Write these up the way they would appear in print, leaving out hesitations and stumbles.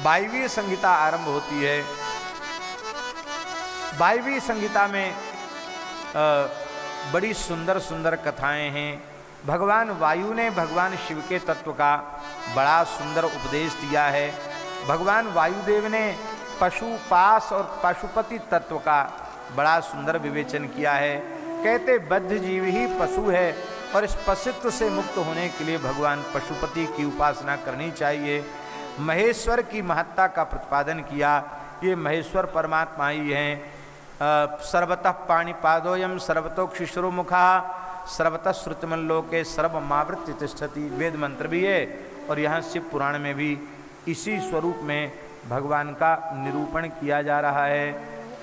22वीं संहिता आरंभ होती है। 22वीं संहिता में बड़ी सुंदर सुंदर कथाएं हैं। भगवान वायु ने भगवान शिव के तत्व का बड़ा सुंदर उपदेश दिया है। भगवान वायुदेव ने पशुपास और पशुपति तत्व का बड़ा सुंदर विवेचन किया है। कहते बद्ध जीव ही पशु है और इस पशुत्व से मुक्त होने के लिए भगवान पशुपति की उपासना करनी चाहिए। महेश्वर की महत्ता का प्रतिपादन किया। ये महेश्वर परमात्मा ही हैं। सर्वतः पाणिपादोयम सर्वतोक्षिश्रो मुखा सर्वतः श्रुतिमल्लोके सर्वमावृत्य तिष्ठति, वेद मंत्र भी है। और यहाँ शिव पुराण में भी इसी स्वरूप में भगवान का निरूपण किया जा रहा है।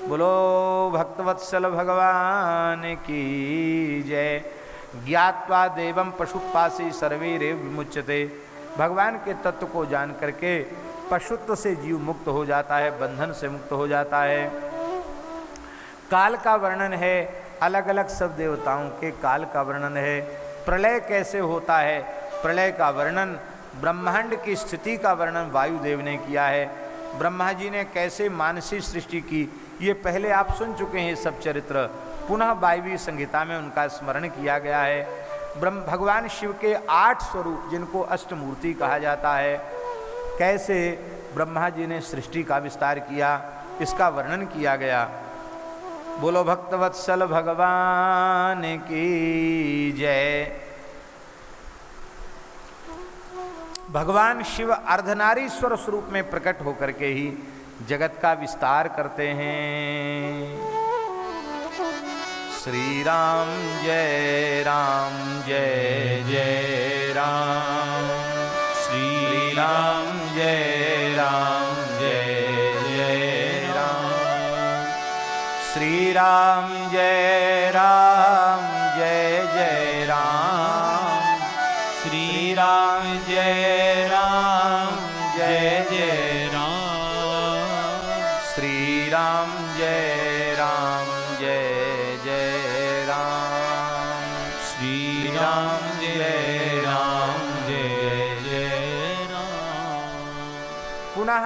बोलो भक्तवत्सल भगवान की जय। ज्ञात्वा देवम पशुपासी सर्वैरेव विमुच्यते। भगवान के तत्व को जान करके पशुत्व से जीव मुक्त हो जाता है, बंधन से मुक्त हो जाता है। काल का वर्णन है, अलग अलग सब देवताओं के काल का वर्णन है। प्रलय कैसे होता है, प्रलय का वर्णन, ब्रह्मांड की स्थिति का वर्णन वायुदेव ने किया है। ब्रह्मा जी ने कैसे मानसी सृष्टि की, ये पहले आप सुन चुके हैं सब चरित्र। पुनः 22वीं संहिता में उनका स्मरण किया गया है। भगवान शिव के 8 स्वरूप जिनको अष्टमूर्ति कहा जाता है, कैसे ब्रह्मा जी ने सृष्टि का विस्तार किया, इसका वर्णन किया गया। बोलो भक्तवत्सल भगवान की जय। भगवान शिव अर्धनारीश्वर स्वरूप में प्रकट होकर के ही जगत का विस्तार करते हैं। श्री राम जय जय राम, श्री राम जय जय राम, श्री राम जय जय राम, श्री राम जय जय राम, श्री राम जय जय राम, श्री राम जय जय राम। पुनः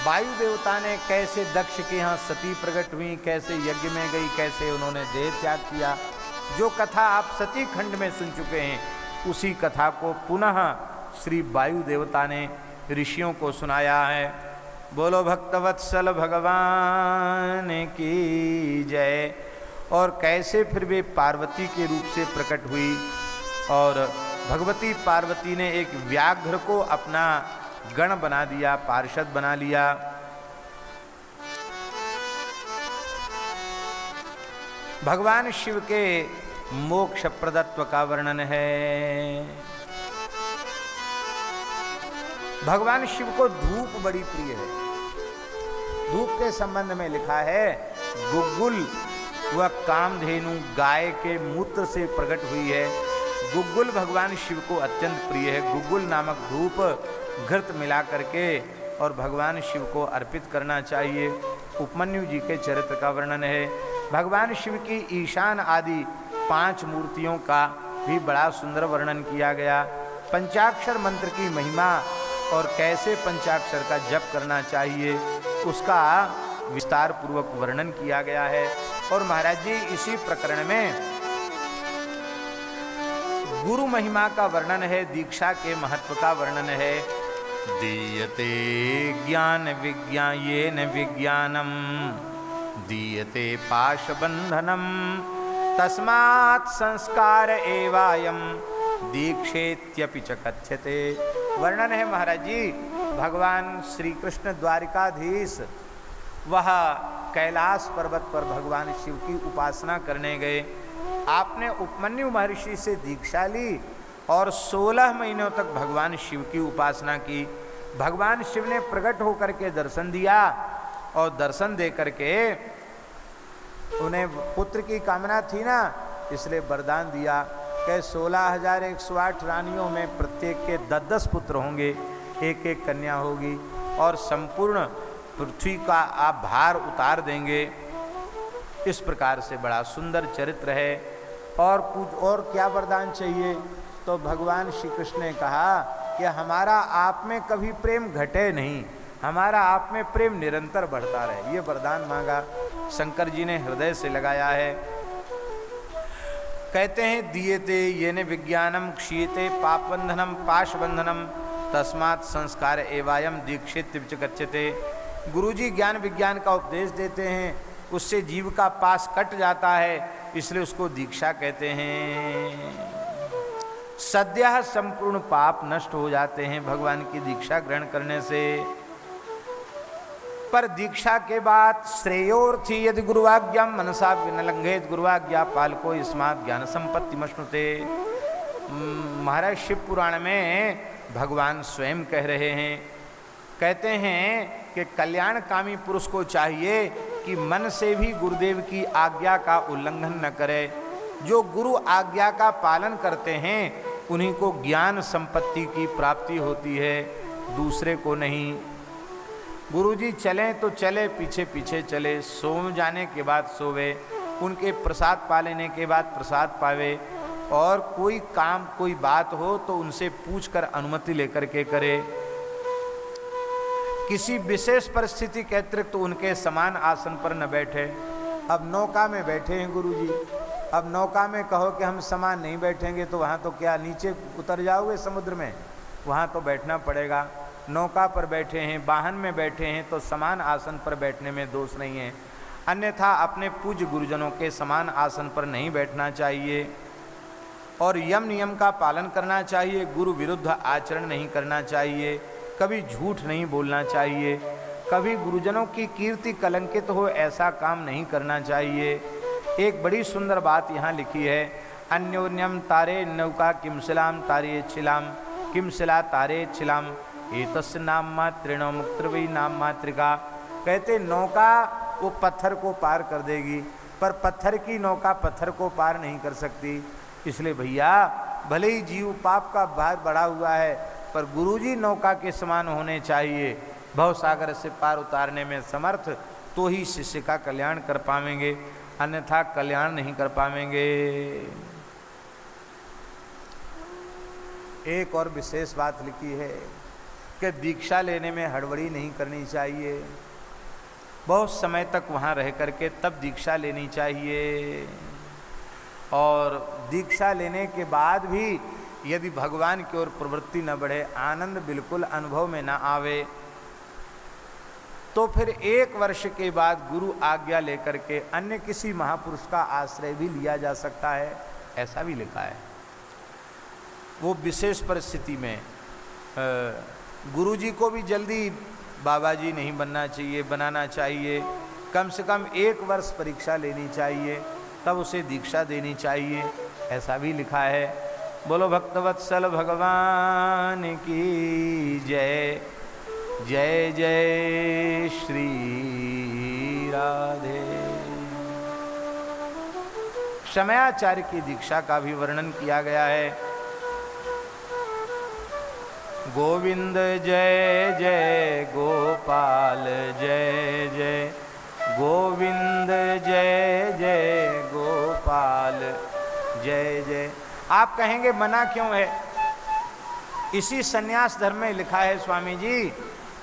वायु देवता ने कैसे दक्ष के यहाँ सती प्रकट हुई, कैसे यज्ञ में गई, कैसे उन्होंने देह त्याग किया, जो कथा आप सती खंड में सुन चुके हैं, उसी कथा को पुनः श्री वायु देवता ने ऋषियों को सुनाया है। बोलो भक्तवत्सल भगवान की जय। और कैसे फिर वे पार्वती के रूप से प्रकट हुई और भगवती पार्वती ने एक व्याघ्र को अपना गण बना दिया, पार्षद बना लिया। भगवान शिव के मोक्ष प्रदत्व का वर्णन है। भगवान शिव को धूप बड़ी प्रिय है। धूप के संबंध में लिखा है, गुग्गुल वह कामधेनु गाय के मूत्र से प्रकट हुई है। गुग्गुल भगवान शिव को अत्यंत प्रिय है। गुग्गुल नामक धूप घृत मिला करके और भगवान शिव को अर्पित करना चाहिए। उपमन्यु जी के चरित्र का वर्णन है। भगवान शिव की ईशान आदि 5 मूर्तियों का भी बड़ा सुंदर वर्णन किया गया। पंचाक्षर मंत्र की महिमा और कैसे पंचाक्षर का जप करना चाहिए, उसका विस्तार पूर्वक वर्णन किया गया है। और महाराज जी इसी प्रकरण में गुरु महिमा का वर्णन है, दीक्षा के महत्व का वर्णन है। दीयते ज्ञान विज्ञायेन विज्ञानम दीयते पाशबंधनम तस्मात् संस्कार एवायम दीक्षेत्यपि च कथ्यते। वर्णन है महाराज जी, भगवान श्री कृष्ण द्वारिकाधीश वह कैलाश पर्वत पर भगवान शिव की उपासना करने गए। आपने उपमन्यु महर्षि से दीक्षा ली और 16 महीनों तक भगवान शिव की उपासना की। भगवान शिव ने प्रकट होकर के दर्शन दिया और दर्शन दे करके उन्हें पुत्र की कामना थी ना, इसलिए वरदान दिया कि 16,108 रानियों में प्रत्येक के 10-10 पुत्र होंगे, एक एक कन्या होगी और संपूर्ण पृथ्वी का आप भार उतार देंगे। इस प्रकार से बड़ा सुंदर चरित्र है। और क्या वरदान चाहिए, तो भगवान श्री कृष्ण ने कहा कि हमारा आप में कभी प्रेम घटे नहीं, हमारा आप में प्रेम निरंतर बढ़ता रहे। ये वरदान मांगा, शंकर जी ने हृदय से लगाया है। कहते हैं दीयते येन विज्ञानम क्षीयते पापबंधनम पाशबंधनम तस्मात् संस्कार एवायम दीक्षित गच्छते। गुरुजी ज्ञान विज्ञान का उपदेश देते हैं, उससे जीव का पास कट जाता है, इसलिए उसको दीक्षा कहते हैं। सद्यः संपूर्ण पाप नष्ट हो जाते हैं भगवान की दीक्षा ग्रहण करने से। पर दीक्षा के बाद श्रेयोर्थी यदि गुरुवाज्ञा मनसा न लंघेत गुरुवाज्ञा पालको इस्मात् ज्ञान संपत्ति मश्नुते। महाराज शिव पुराण में भगवान स्वयं कह रहे हैं, कहते हैं कि कल्याणकामी पुरुष को चाहिए कि मन से भी गुरुदेव की आज्ञा का उल्लंघन न करे। जो गुरु आज्ञा का पालन करते हैं उन्हीं को ज्ञान संपत्ति की प्राप्ति होती है, दूसरे को नहीं। गुरुजी चलें तो चले, पीछे पीछे चले, सो जाने के बाद सोवे, उनके प्रसाद पा लेने के बाद प्रसाद पावे, और कोई काम कोई बात हो तो उनसे पूछकर अनुमति लेकर के करे। किसी विशेष परिस्थिति के अतिरिक्त तो उनके समान आसन पर न बैठे। अब नौका में बैठे हैं गुरुजी, अब नौका में कहो कि हम समान नहीं बैठेंगे तो वहाँ तो क्या नीचे उतर जाओगे समुद्र में, वहाँ तो बैठना पड़ेगा। नौका पर बैठे हैं, वाहन में बैठे हैं तो समान आसन पर बैठने में दोष नहीं है, अन्यथा अपने पूज्य गुरुजनों के समान आसन पर नहीं बैठना चाहिए और यम नियम का पालन करना चाहिए। गुरु विरुद्ध आचरण नहीं करना चाहिए, कभी झूठ नहीं बोलना चाहिए, कभी गुरुजनों की कीर्ति कलंकित हो ऐसा काम नहीं करना चाहिए। एक बड़ी सुंदर बात यहाँ लिखी है, अन्योन्यम तारे नौका किमशिलाम तारे छिलाम किमशिला तारे छिलाम एतस्य नाम मात्रेण मुक्तवै नाम मात्रिका। कहते नौका वो पत्थर को पार कर देगी, पर पत्थर की नौका पत्थर को पार नहीं कर सकती। इसलिए भैया भले ही जीव पाप का भार बढ़ा हुआ है, पर गुरुजी नौका के समान होने चाहिए, भवसागर से पार उतारने में समर्थ, तो ही शिष्य का कल्याण कर पाएंगे, अन्यथा कल्याण नहीं कर पाएंगे। एक और विशेष बात लिखी है कि दीक्षा लेने में हड़बड़ी नहीं करनी चाहिए, बहुत समय तक वहाँ रह करके तब दीक्षा लेनी चाहिए। और दीक्षा लेने के बाद भी यदि भगवान की ओर प्रवृत्ति न बढ़े, आनंद बिल्कुल अनुभव में न आवे, तो फिर 1 वर्ष के बाद गुरु आज्ञा लेकर के अन्य किसी महापुरुष का आश्रय भी लिया जा सकता है, ऐसा भी लिखा है। वो विशेष परिस्थिति में गुरुजी को भी जल्दी बाबा जी नहीं बनना चाहिए, बनाना चाहिए, कम से कम 1 वर्ष परीक्षा लेनी चाहिए, तब उसे दीक्षा देनी चाहिए, ऐसा भी लिखा है। बोलो भक्तवत्सल भगवान की जय, जय जय श्री राधे। शमयाचार्य की दीक्षा का भी वर्णन किया गया है। गोविंद जय जय गोपाल जय जय, गोविंद जय जय गोपाल जय जय। आप कहेंगे मना क्यों है? इसी सन्यास धर्म में लिखा है स्वामी जी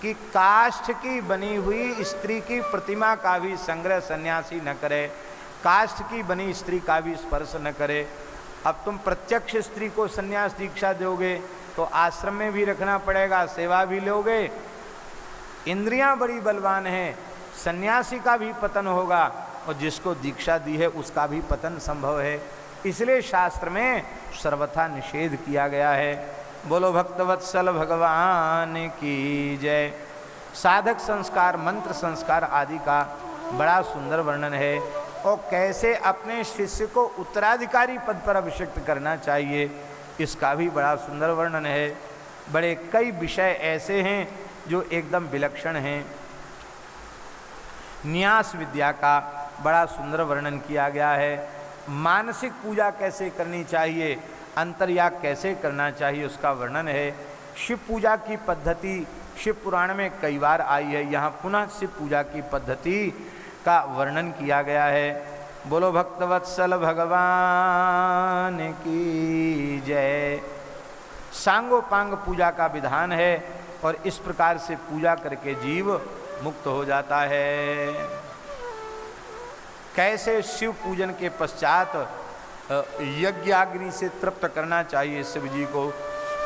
कि काष्ठ की बनी हुई स्त्री की प्रतिमा का भी संग्रह सन्यासी न करे, काष्ठ की बनी स्त्री का भी स्पर्श न करे। अब तुम प्रत्यक्ष स्त्री को सन्यास दीक्षा दोगे तो आश्रम में भी रखना पड़ेगा, सेवा भी लोगे, इंद्रियां बड़ी बलवान हैं, सन्यासी का भी पतन होगा और जिसको दीक्षा दी है उसका भी पतन संभव है। इसलिए शास्त्र में सर्वथा निषेध किया गया है। बोलो भक्तवत्सल भगवान की जय। साधक संस्कार, मंत्र संस्कार आदि का बड़ा सुंदर वर्णन है और कैसे अपने शिष्य को उत्तराधिकारी पद पर अभिषिक्त करना चाहिए, इसका भी बड़ा सुंदर वर्णन है। बड़े कई विषय ऐसे हैं जो एकदम विलक्षण हैं। न्यास विद्या का बड़ा सुंदर वर्णन किया गया है। मानसिक पूजा कैसे करनी चाहिए, अंतर्याग कैसे करना चाहिए, उसका वर्णन है। शिव पूजा की पद्धति शिव पुराण में कई बार आई है, यहाँ पुनः शिव पूजा की पद्धति का वर्णन किया गया है। बोलो भक्तवत्सल भगवान की जय। सांगोपांग पूजा का विधान है और इस प्रकार से पूजा करके जीव मुक्त हो जाता है। कैसे शिव पूजन के पश्चात यज्ञाग्नि से तृप्त करना चाहिए शिव जी को,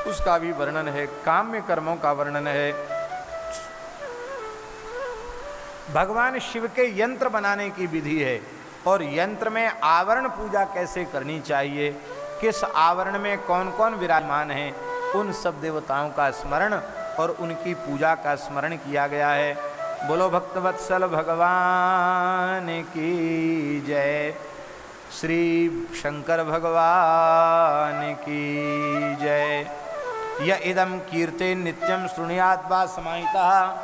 उसका भी वर्णन है। काम्य कर्मों का वर्णन है। भगवान शिव के यंत्र बनाने की विधि है और यंत्र में आवरण पूजा कैसे करनी चाहिए, किस आवरण में कौन कौन विराजमान है, उन सब देवताओं का स्मरण और उनकी पूजा का स्मरण किया गया है। बोलो भक्तवत्सल भगवान की जय, श्री शंकर भगवान की जय। य इदं कीर्ते नित्यं शृणुयात् वा समाहितः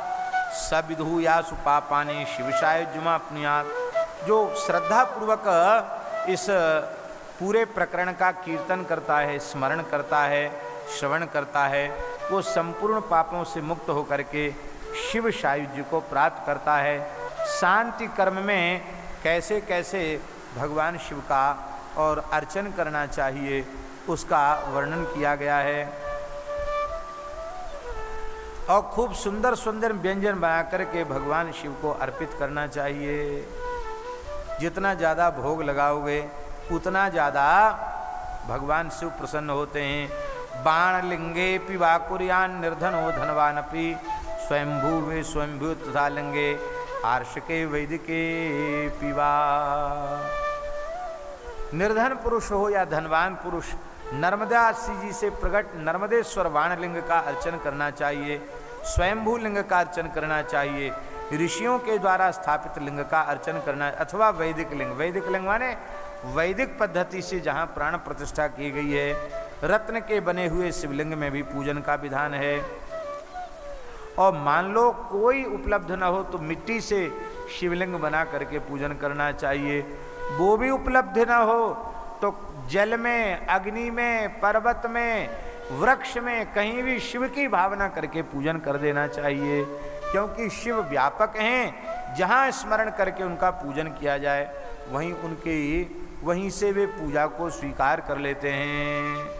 स विधूयासु पापानि शिवसायुज्यमाप्नुयात्। जो श्रद्धा पूर्वक इस पूरे प्रकरण का कीर्तन करता है, स्मरण करता है, श्रवण करता है, वो संपूर्ण पापों से मुक्त होकर के शिव सायुज्य को प्राप्त करता है। शांति कर्म में कैसे कैसे भगवान शिव का और अर्चन करना चाहिए उसका वर्णन किया गया है और खूब सुंदर सुंदर व्यंजन बना करके भगवान शिव को अर्पित करना चाहिए। जितना ज़्यादा भोग लगाओगे उतना ज़्यादा भगवान शिव प्रसन्न होते हैं। बाण लिंगे पिवाकुर्यान निर्धनो धनवानपि स्वयंभू वे स्वयंभू तथा लिंगे आर्षके वैदिके पिवा। निर्धन पुरुष हो या धनवान पुरुष, नर्मदा जी से प्रकट नर्मदेश्वर वाणलिंग का अर्चन करना चाहिए, स्वयंभू लिंग का अर्चन करना चाहिए, ऋषियों के द्वारा स्थापित लिंग का अर्चन करना, अथवा वैदिक लिंग। वैदिक लिंग माने वैदिक पद्धति से जहाँ प्राण प्रतिष्ठा की गई है। रत्न के बने हुए शिवलिंग में भी पूजन का विधान है। और मान लो कोई उपलब्ध न हो तो मिट्टी से शिवलिंग बना करके पूजन करना चाहिए। वो भी उपलब्ध न हो तो जल में, अग्नि में, पर्वत में, वृक्ष में, कहीं भी शिव की भावना करके पूजन कर देना चाहिए, क्योंकि शिव व्यापक हैं। जहाँ स्मरण करके उनका पूजन किया जाए वहीं से वे पूजा को स्वीकार कर लेते हैं।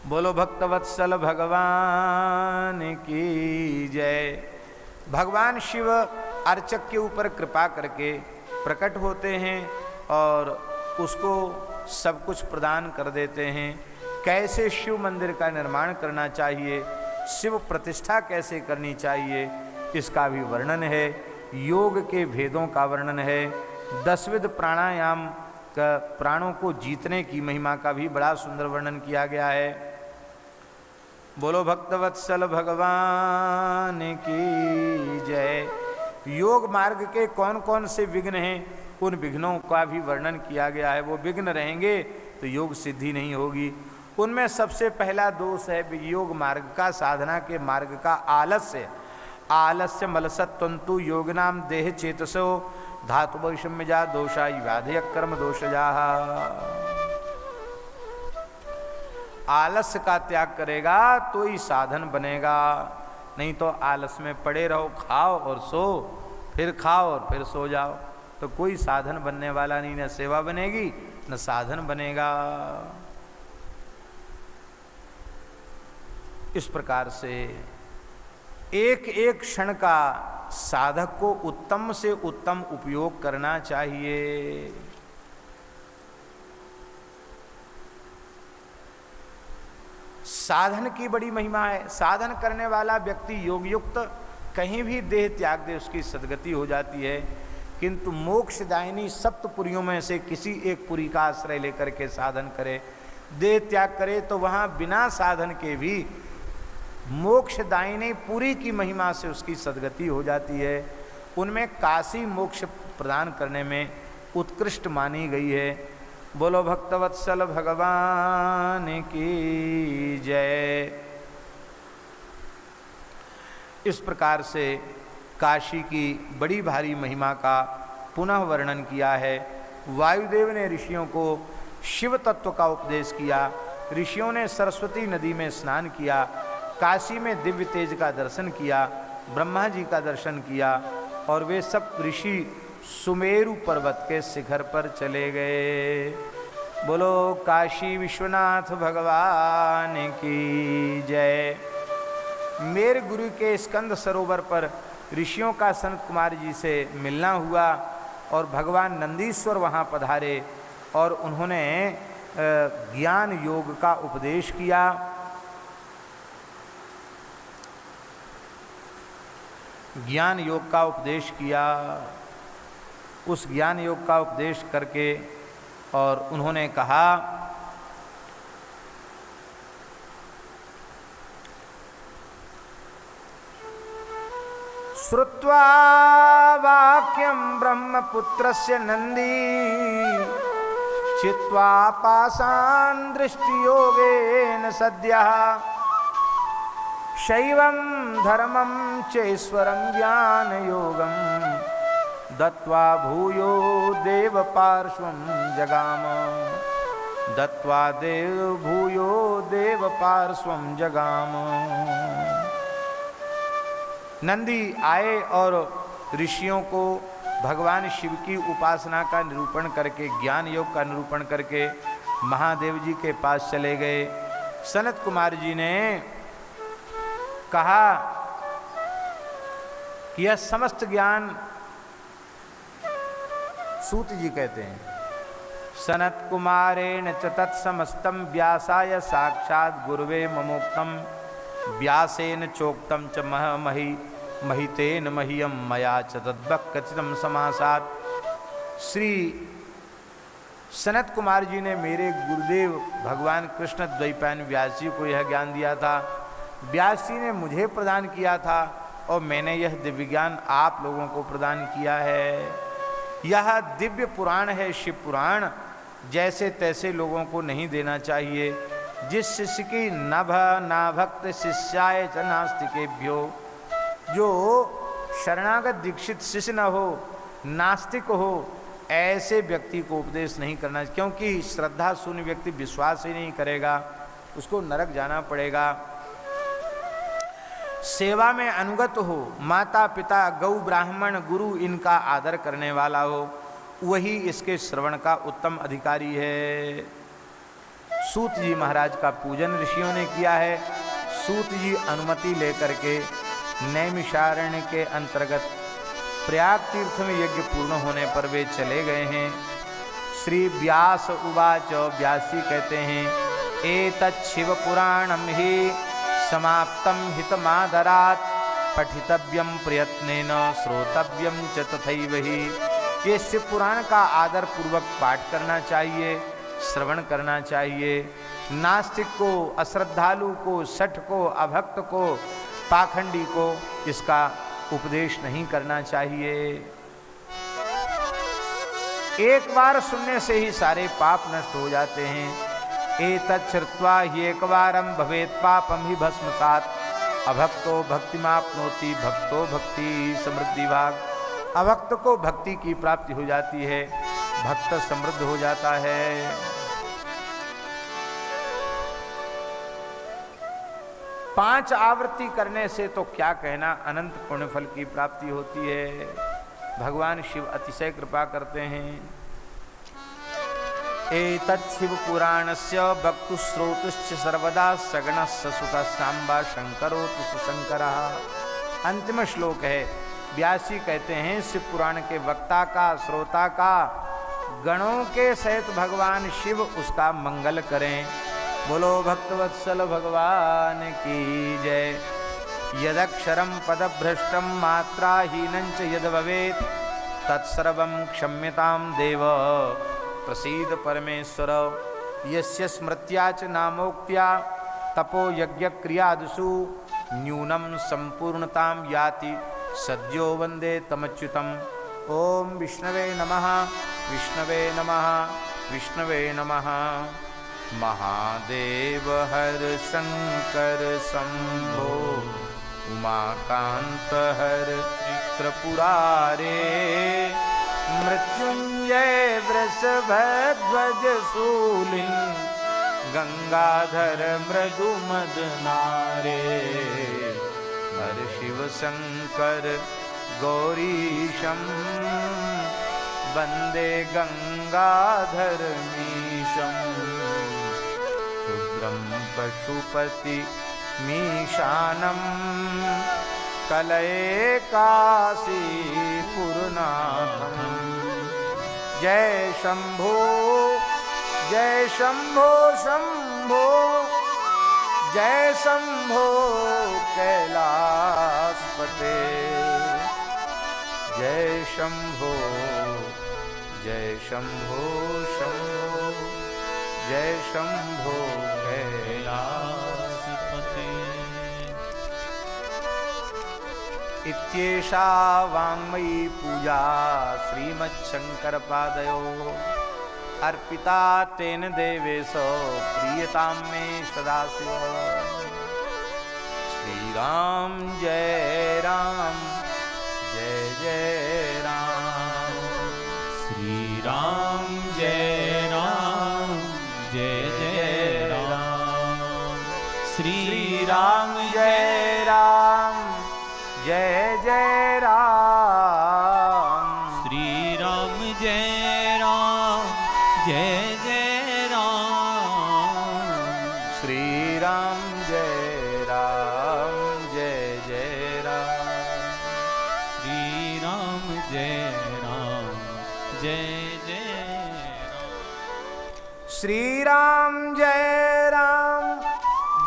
बोलो भक्तवत्सल भगवान की जय। भगवान शिव अर्चक के ऊपर कृपा करके प्रकट होते हैं और उसको सब कुछ प्रदान कर देते हैं। कैसे शिव मंदिर का निर्माण करना चाहिए, शिव प्रतिष्ठा कैसे करनी चाहिए, इसका भी वर्णन है। योग के भेदों का वर्णन है। 10 विध प्राणायाम का प्राणों को जीतने की महिमा का भी बड़ा सुंदर वर्णन किया गया है। बोलो भक्तवत्सल भगवान की जय। योग मार्ग के कौन कौन से विघ्न हैं, उन विघ्नों का भी वर्णन किया गया है। वो विघ्न रहेंगे तो योग सिद्धि नहीं होगी। उनमें सबसे पहला दोष है योग मार्ग का, साधना के मार्ग का आलस्य। आलस्य मलसत्वंतु योगिनाम देह चेतसो धातु वैषम्यजा दोषा व्याधय कर्म दोषजा। आलस्य का त्याग करेगा तो ही साधन बनेगा, नहीं तो आलस में पड़े रहो, खाओ और सो, फिर खाओ और फिर सो जाओ, तो कोई साधन बनने वाला नहीं। न सेवा बनेगी न साधन बनेगा। इस प्रकार से एक एक क्षण का साधक को उत्तम से उत्तम उपयोग करना चाहिए। साधन की बड़ी महिमा है। साधन करने वाला व्यक्ति योग युक्त कहीं भी देह त्याग दे उसकी सद्गति हो जाती है, किंतु मोक्षदायिनी सप्तपुरियों में से किसी एक पुरी का आश्रय लेकर के साधन करे, देह त्याग करे, तो वहाँ बिना साधन के भी मोक्षदायिनी पुरी की महिमा से उसकी सद्गति हो जाती है। उनमें काशी मोक्ष प्रदान करने में उत्कृष्ट मानी गई है। बोलो भक्तवत्सल भगवान की जय। इस प्रकार से काशी की बड़ी भारी महिमा का पुनः वर्णन किया है। वायुदेव ने ऋषियों को शिव तत्व का उपदेश किया। ऋषियों ने सरस्वती नदी में स्नान किया, काशी में दिव्य तेज का दर्शन किया, ब्रह्मा जी का दर्शन किया और वे सब ऋषि सुमेरु पर्वत के शिखर पर चले गए। बोलो काशी विश्वनाथ भगवान की जय। मेरे गुरु के स्कंद सरोवर पर ऋषियों का सनत कुमार जी से मिलना हुआ और भगवान नंदीश्वर वहाँ पधारे और उन्होंने ज्ञान योग का उपदेश किया। ज्ञान योग का उपदेश किया। उस ज्ञान योग का उपदेश करके और उन्होंने कहा श्रुत्वा वाक्यं ब्रह्मपुत्रस्य नंदी चित्वा पाषाण दृष्टियोगेन सद्यः शैवं धर्मं चैश्वरं ज्ञानयोगं दत्वा भूयो देव पार्श्वं जगाम। दत्वा भूयो देव पार्श्वं जगाम। नंदी आए और ऋषियों को भगवान शिव की उपासना का निरूपण करके, ज्ञान योग का निरूपण करके महादेव जी के पास चले गए। सनत कुमार जी ने कहा कि यह समस्त ज्ञान, सूत जी कहते हैं, सनत कुमारेण च तत्समस्तम व्यासाय साक्षात गुरुवे ममोक्तम व्यासेन चोक्तम च मही महितेन मह्यम मया च तद्वक्कथितम समासात्। श्री सनत कुमार जी ने मेरे गुरुदेव भगवान कृष्ण द्वैपायन व्यास जी को यह ज्ञान दिया था। व्यास जी ने मुझे प्रदान किया था और मैंने यह दिव्य ज्ञान आप लोगों को प्रदान किया है। यह दिव्य पुराण है, शिव पुराण। जैसे तैसे लोगों को नहीं देना चाहिए। जिस शिष्य की ना भक्त शिष्याय च नास्तिकेभ्यो, जो शरणागत दीक्षित शिष्य न हो, नास्तिक हो, ऐसे व्यक्ति को उपदेश नहीं करना, क्योंकि श्रद्धा शून्य व्यक्ति विश्वास ही नहीं करेगा, उसको नरक जाना पड़ेगा। सेवा में अनुगत हो, माता पिता गौ ब्राह्मण गुरु इनका आदर करने वाला हो, वही इसके श्रवण का उत्तम अधिकारी है। सूत जी महाराज का पूजन ऋषियों ने किया है। सूत जी अनुमति लेकर के नैमिषारण्य के अंतर्गत प्रयाग तीर्थ में यज्ञ पूर्ण होने पर वे चले गए हैं। श्री व्यास उवाच, व्यास जी कहते हैं, एतत् शिव पुराणम ही समाप्तम हितमादरात् पठितव्यम प्रयत्नेन श्रोतव्यम च तथैव ही। ये शिव पुराण का आदर पूर्वक पाठ करना चाहिए, श्रवण करना चाहिए। नास्तिक को, अश्रद्धालु को, शठ को, अभक्त को, पाखंडी को इसका उपदेश नहीं करना चाहिए। एक बार सुनने से ही सारे पाप नष्ट हो जाते हैं। एतत् श्रुत्वा ह्येकवारं भवेत् पापं हि भस्मसात् अभक्तो भक्तिमाप्नोति भक्तो भक्ति समृद्धि भाग। अभक्त को भक्ति की प्राप्ति हो जाती है, भक्त समृद्ध हो जाता है। 5 आवृत्ति करने से तो क्या कहना, अनंत पुण्य फल की प्राप्ति होती है। भगवान शिव अतिशय कृपा करते हैं। एतत् शिव पुराणस्य वक्तु श्रोतुश्च सर्वदा सगणस्य सुतः सांबा शंकरोतु सुशंकरः। अंतिम श्लोक है। व्यास जी कहते हैं, शिव पुराण के वक्ता का, श्रोता का, गणों के सहित भगवान शिव उसका मंगल करें। बोलो भक्तवत्सल भगवान की जय। यदक्षरं पदभ्रष्टं मात्राहीनं च यद् भवेत् तत्सर्वं क्षम्यतां देव प्रसीद परमेश्वर। यस्य स्मृत्या च नामोक्त्या तपो यज्ञक्रियादिषु न्यूनं संपूर्णतां याति सद्यो वन्दे तमच्युतम्। ओम विष्णवे नमः, विष्णवे नमः, विष्णवे नमः। महादेव हर शंकर शंभो उमाकांत हर त्रिपुरारे। मृत्युंजय वृषभध्वज शूलिन गंगाधर मृदुमदनारे। हर शिव शंकर गौरीशं वन्दे गङ्गाधरमीशं रुद्रं पशुपतिमीशानं कलये काशीपुरनाथं। जय शम्भो शम्भो जय शम्भो कैलासपते। जय शम्भो शम्भो जय शम्भो कैलासपते। इत्येषा वाङ्मयी पूजा श्रीमच्छङ्करपादयोः अर्पिता तेन देवेशो प्रीयतां मे सदाशिव। श्रीराम जय राम जय जय राम। श्रीराम जय राम जय जय राम। श्रीराम जय राम जय जय राम। श्रीराम जय राम जय जय राम। श्रीराम जय राम जय जय राम। श्रीराम जय राम जय जय राम। श्रीराम जय राम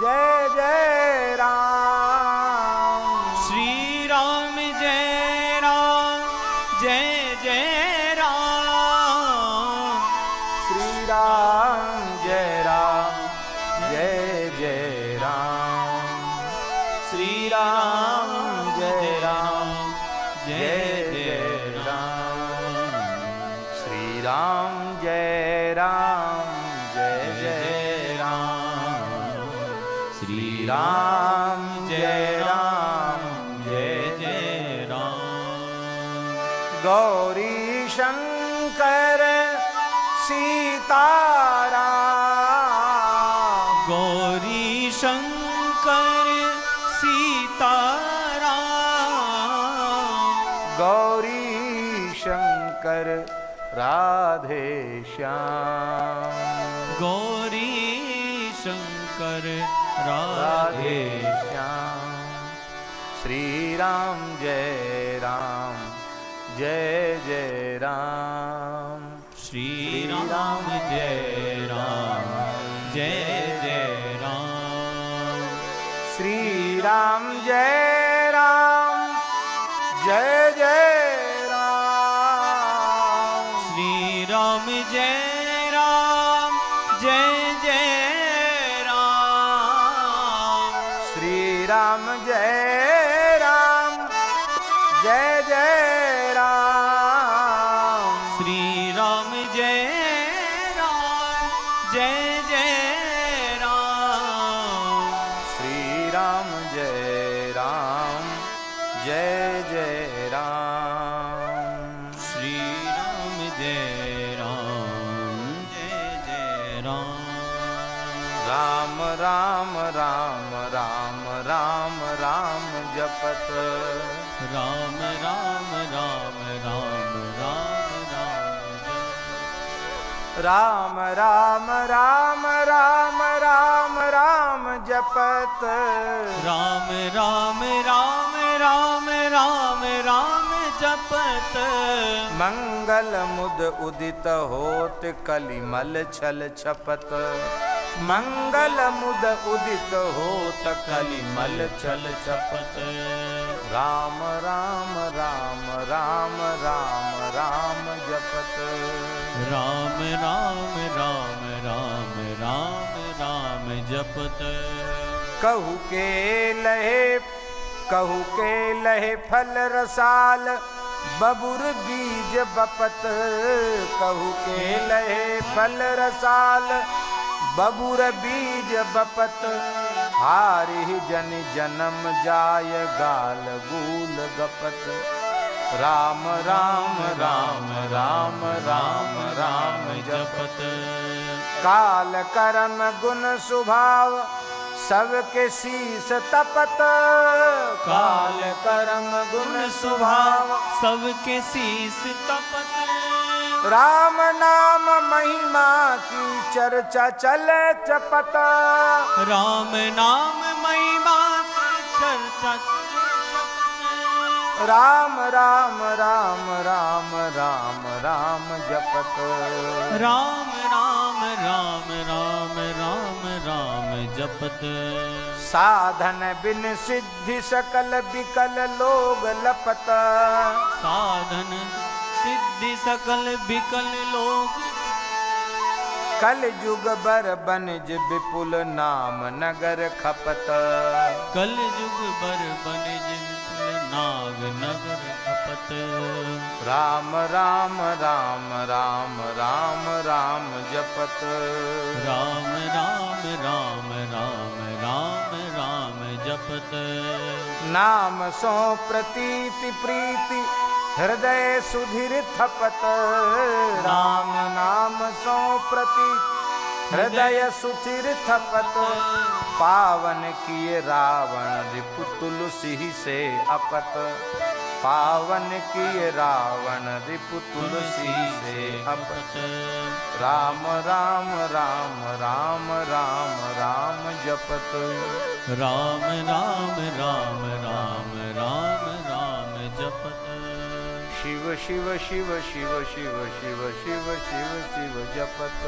जय जय राम। श्रीराम जय राम जय जय राम। श्रीराम जय राम जय जय राम। श्रीराम जय राम जय जय राम। श्रीराम जय राम जय जय राम। श्रीराम जय राम जय जय राम। गौरी शंकर सीताराम। गौरी शंकर सीताराम। गौरी शंकर राधे श्याम। गौरी शंकर राधे राधे श्याम। श्रीराम जय राम जय जय राम। श्रीराम जय राम जय जय राम। श्रीराम जय राम जय जय राम। श्रीराम जय राम जय जय राम। श्रीराम जय राम जय जय राम। श्रीराम जय राम जय जय राम। श्रीराम जय राम जय जय राम। श्रीराम जय राम जय जय राम। राम राम राम राम राम राम जपत। राम राम राम राम राम राम राम राम राम राम राम जपत। राम राम राम राम राम राम जपत। मंगल मुद उदित होत कलिमल छल छपत। मंगल मुद उदित होत कलिमल छल छपत। राम राम राम राम राम राम जपत। राम राम राम राम राम राम जपत। कहु के लहे फल रसाल बबुर बीज बपत। कहु के लहे फल रसाल बबुर बीज बपत। हारि जन जन्म जाय गाल गूल गपत। राम राम राम राम राम राम जपत। काल कर्म गुण स्वभाव सबके शीस तपत। काल कर्म गुण स्वभाव सबके शीस तपत। राम नाम महिमा की चर्चा चले चपत। राम नाम महिमा चर्चा राम राम राम राम राम राम जपत। राम राम राम राम राम राम जपत। साधन बिन सिद्धि सकल बिकल लोग लपत। साधन सिद्धि सकल बिकल लोग कल युग बर बनिज विपुल नाम नगर खपत। कल युग बर बनिज विपुल नाग नगर खपत। राम राम राम राम राम राम जपत। राम राम राम राम राम राम जपत। नाम सो प्रतीति प्रीति हृदय सुधीर थपत। राम नाम सो प्रतीति हृदय सुधीर थपत। पावन किए रावण रिपु तुलसी से अपत। पावन किए रावण रिपु तुलसी से अपत। राम राम राम राम राम राम जपत। राम राम राम राम राम राम जपत। शिव शिव शिव शिव शिव शिव शिव शिव शिव जपत।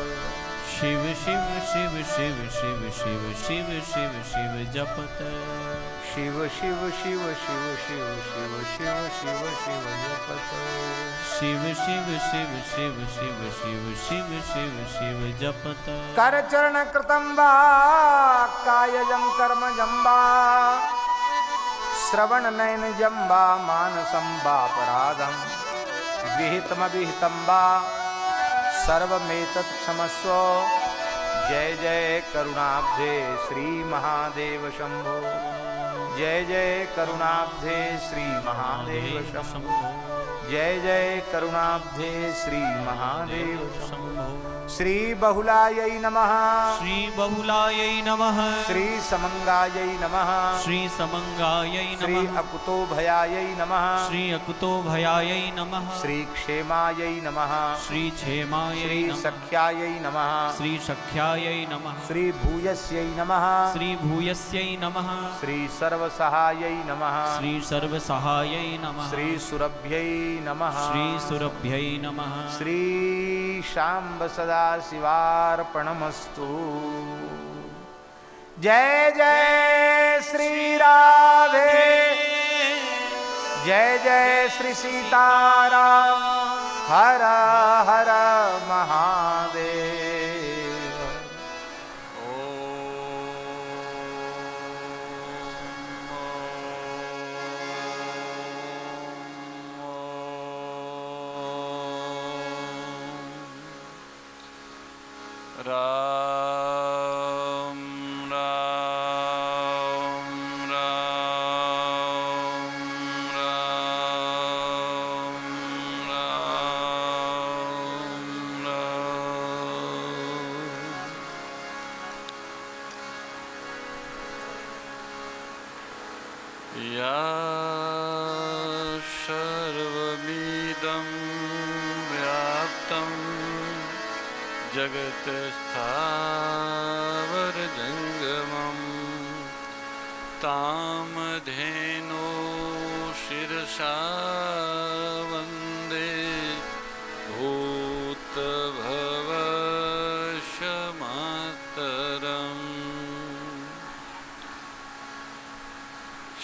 शिव शिव शिव शिव शिव शिव शिव शिव शिव जपत। शिव शिव शिव शिव शिव शिव शिव शिव शिव जपत। शिव शिव शिव शिव शिव शिव शिव शिव शिव जपत। कर चरण कृतं वा कायजं कर्मजं वा श्रवण नयन जम्बा मानसं वापराधं विहितमविहितं वा सर्वमेतत् क्षमस्व। जय जय करुणाब्धे श्री महादेव शंभो। जय जय करुणाब्धे श्री महादेव शंभो। जय जय करुणाब्धे श्री महादेव शंभो। श्री बहुलायै नमः। श्री बहुलायै नमः। श्री समंगायै नमः। श्री समंगायै श्री नमः। अकुतो भयायै नमः। श्री अकुतो भयायै नमः। श्री क्षेमायै नमः। श्री क्षेमायै श्री नमः। सख्यायै नमः। श्री सख्यायै नमः। श्री भूयस्यै नमः। श्री भूयस्यै नमः। श्री सर्वसहायै नमः। श्री सर्वसहायै नमः। श्री सुरभ्यै नमः। श्री सुरभ्यै नमः। श्री शाम्ब सदा शिवार्पणमस्तु। जय जय श्री राधे। जय जय श्री सीताराम। हर हर महादेव। राम राम राम राम राम राम। या सर्वमिदं व्याप्तं जगत् स्थावर जंगमं तामधेनो शिरसा वन्दे भूतभवशमातरम्।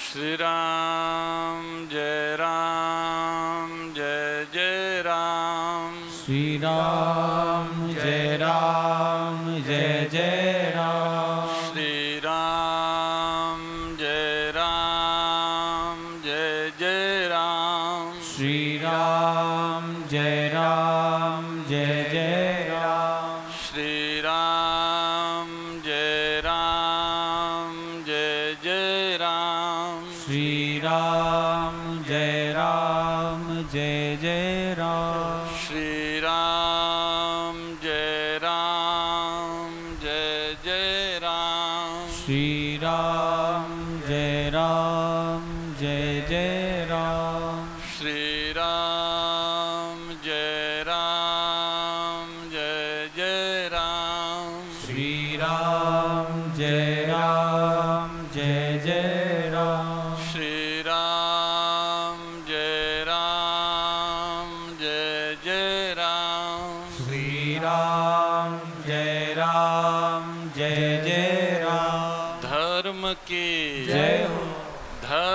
श्री राम जय राम जय जय राम। श्री राम जय राम जय जय राम। श्री राम जय राम जय जय राम। श्री राम जय राम जय जय राम। श्री राम जय राम जय जय राम। श्री राम जय राम जय जय राम। श्री राम जय राम जय जय राम। श्री राम जय राम जय जय राम। श्री राम जय राम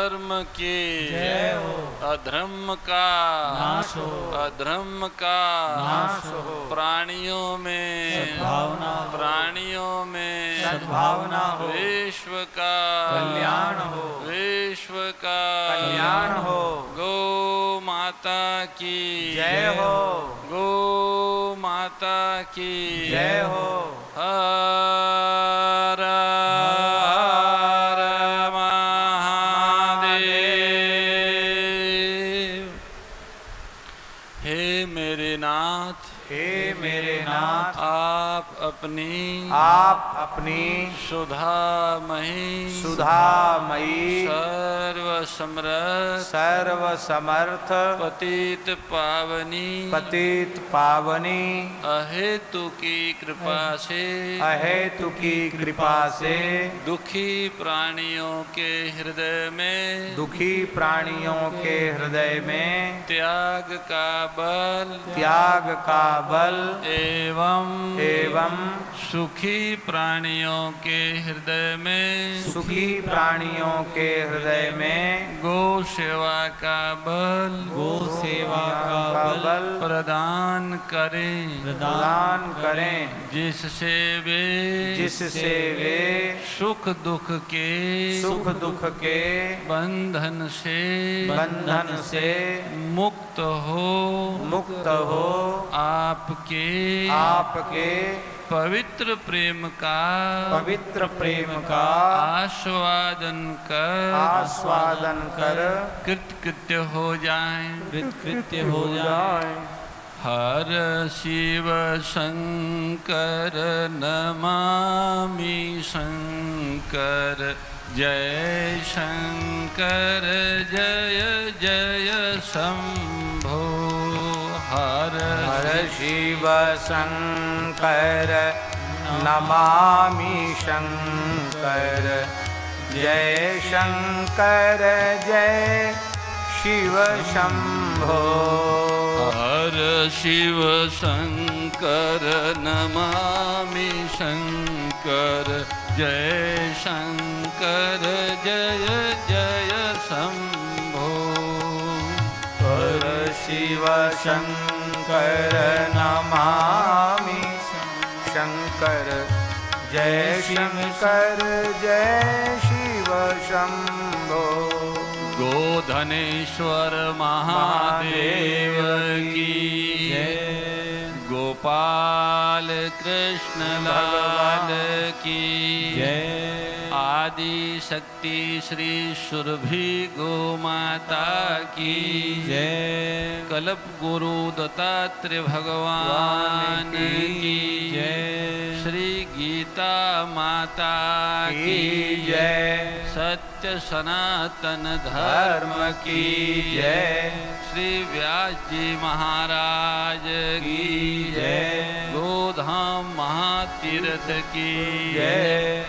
अधर्म की जय हो। अधर्म का नाश हो। अधर्म का नाश हो। प्राणियों में सद्भावना हो। प्राणियों में सद्भावना हो। विश्व का कल्याण हो। विश्व का कल्याण हो। गौ माता की जय हो। गौ माता की जय हो। हर हर महादेव। हे मेरे नाथ हे मेरे नाथ, आप अपनी सुधामयी सुधामयी सर्व समर्थ पतित पावनी अहेतु की कृपा से दुखी प्राणियों के हृदय में त्याग का बल एवं सुखी प्राणियों के हृदय में गौ सेवा का बल प्रदान करें जिससे वे सुख दुख के बंधन से मुक्त हो आपके पवित्र प्रेम का आस्वादन कर कृतकृत्य हो जाएं। हर शिव शंकर नमामि शंकर जय शंकर जय जय शंभो। हर शिव शंकर नमामि शंकर जय शंकर जय शिव शंभो। हर शिव शंकर नमामि शंकर जय शंकर जय जय शंभो। हर शिव शंकर नमामि शंकर जय शंकर जय शिव शंभो। गोधनेश्वर महादेव की गोपाल कृष्ण लाल की आदि शक्ति श्री सुरभि गो माता की कल्प गुरु दत्तात्रेय भगवान की श्री गीता माता की सत्य सनातन धर्म की श्री व्यास जी महाराज की गोधाम महातीर्थ की जय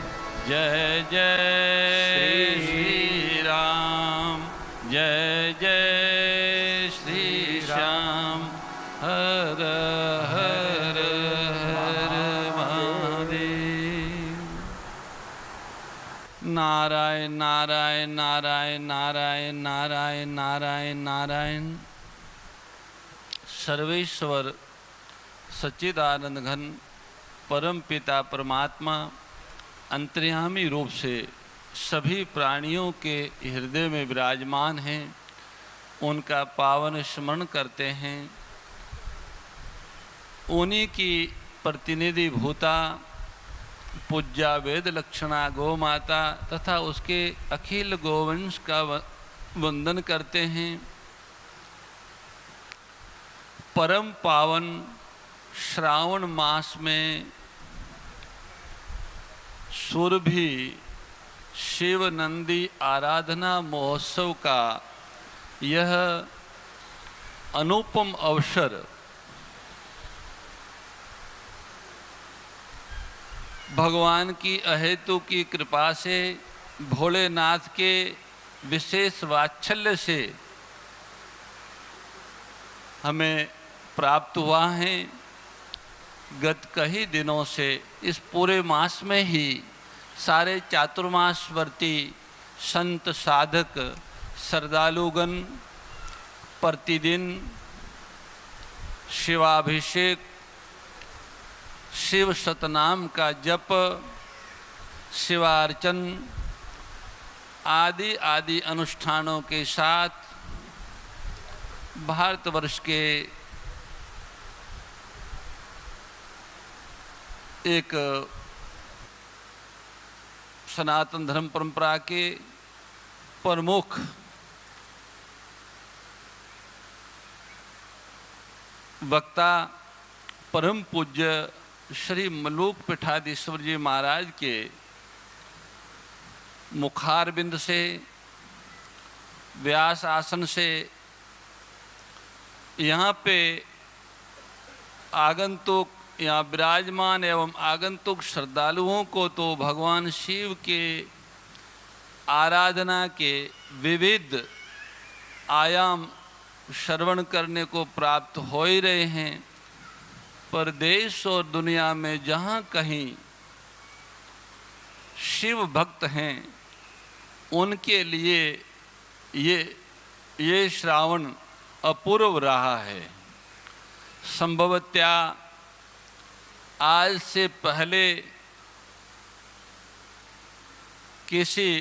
जय श्री राम जय जय श्री श्याम हर हर हर महादेव। नारायण नारायण नारायण नारायण नारायण नारायण नारायण। सर्वेश्वर सच्चिदानंद घन परम पिता परमात्मा अंतर्यामी रूप से सभी प्राणियों के हृदय में विराजमान हैं। उनका पावन स्मरण करते हैं। उन्हीं की प्रतिनिधि भूता पूज्या वेद लक्षणा गौ माता तथा उसके अखिल गोवंश का वंदन करते हैं। परम पावन श्रावण मास में सुरभि शिव नंदी आराधना महोत्सव का यह अनुपम अवसर भगवान की अहेतु की कृपा से भोलेनाथ के विशेष वात्सल्य से हमें प्राप्त हुआ है। गत कई दिनों से इस पूरे मास में ही सारे चातुर्मासवर्ती संत साधक श्रद्धालुगण प्रतिदिन शिवाभिषेक, शिव सतनाम का जप, शिवार्चन आदि आदि अनुष्ठानों के साथ भारतवर्ष के एक सनातन धर्म परंपरा के प्रमुख वक्ता परम पूज्य श्री मलूक पीठाधीश्वर जी महाराज के मुखारबिंद से, व्यास आसन से यहाँ पे आगंतुक, यहाँ विराजमान एवं आगंतुक श्रद्धालुओं को तो भगवान शिव के आराधना के विविध आयाम श्रवण करने को प्राप्त हो ही रहे हैं, पर देश और दुनिया में जहाँ कहीं शिव भक्त हैं उनके लिए ये श्रावण अपूर्व रहा है। संभवतया आज से पहले किसी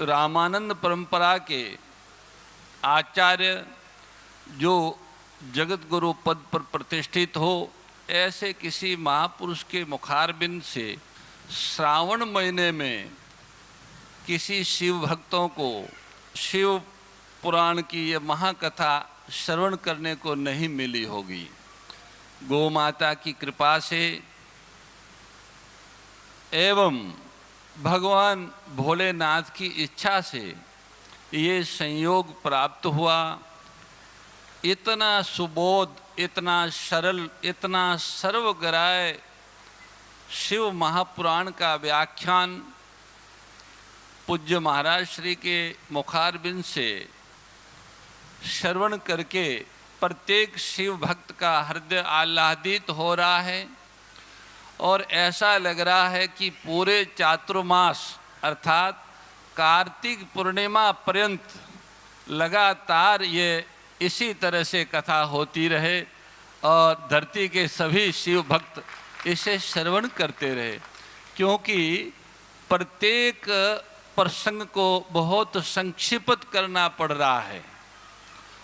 रामानंद परंपरा के आचार्य जो जगत गुरु पद पर प्रतिष्ठित हो, ऐसे किसी महापुरुष के मुखारबिंद से श्रावण महीने में किसी शिव भक्तों को शिव पुराण की ये महाकथा श्रवण करने को नहीं मिली होगी। गौ माता की कृपा से एवं भगवान भोलेनाथ की इच्छा से ये संयोग प्राप्त हुआ। इतना सुबोध, इतना सरल, इतना सर्वग्राह्य शिव महापुराण का व्याख्यान पूज्य महाराज श्री के मुखारबिंद से श्रवण करके प्रत्येक शिव भक्त का हृदय आह्लादित हो रहा है और ऐसा लग रहा है कि पूरे चातुर्मास अर्थात कार्तिक पूर्णिमा पर्यंत लगातार ये इसी तरह से कथा होती रहे और धरती के सभी शिव भक्त इसे श्रवण करते रहे, क्योंकि प्रत्येक प्रसंग को बहुत संक्षिप्त करना पड़ रहा है,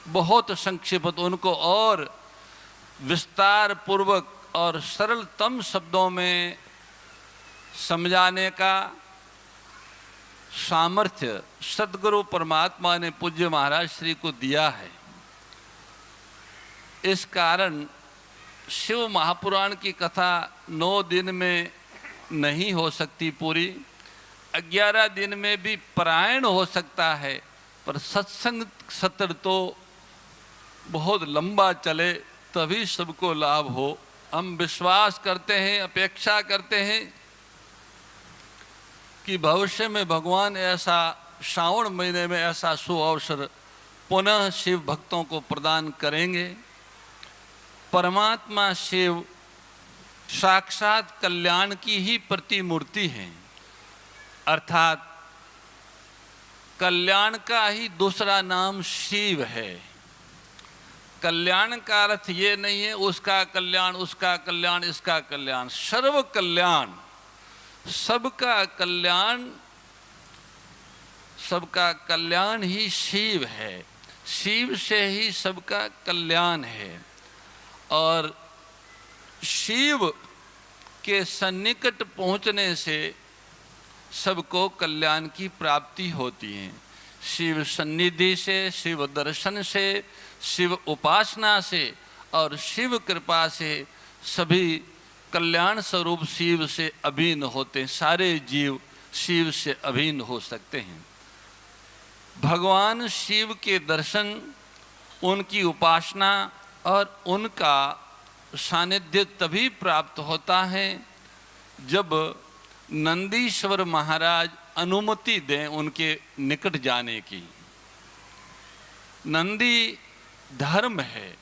बहुत संक्षिप्त, उनको और विस्तार पूर्वक और सरलतम शब्दों में समझाने का सामर्थ्य सद्गुरु परमात्मा ने पूज्य महाराज श्री को दिया है। इस कारण शिव महापुराण की कथा 9 दिन में नहीं हो सकती पूरी, 11 दिन में भी पारायण हो सकता है, पर सत्संग सत्र तो बहुत लंबा चले तभी सबको लाभ हो। हम विश्वास करते हैं, अपेक्षा करते हैं कि भविष्य में भगवान ऐसा श्रावण महीने में ऐसा सुअवसर पुनः शिव भक्तों को प्रदान करेंगे। परमात्मा शिव साक्षात कल्याण की ही प्रतिमूर्ति है, अर्थात कल्याण का ही दूसरा नाम शिव है। कल्याण का अर्थ ये नहीं है उसका कल्याण, उसका कल्याण, इसका कल्याण, सर्व कल्याण, सबका कल्याण, सबका कल्याण ही शिव है। शिव से ही सबका कल्याण है और शिव के सन्निकट पहुंचने से सबको कल्याण की प्राप्ति होती है। शिव सन्निधि से, शिव दर्शन से, शिव उपासना से और शिव कृपा से सभी कल्याण स्वरूप शिव से अभिन्न होते हैं। सारे जीव शिव से अभिन्न हो सकते हैं। भगवान शिव के दर्शन, उनकी उपासना और उनका सानिध्य तभी प्राप्त होता है जब नंदीश्वर महाराज अनुमति दें उनके निकट जाने की। नंदी धर्म है,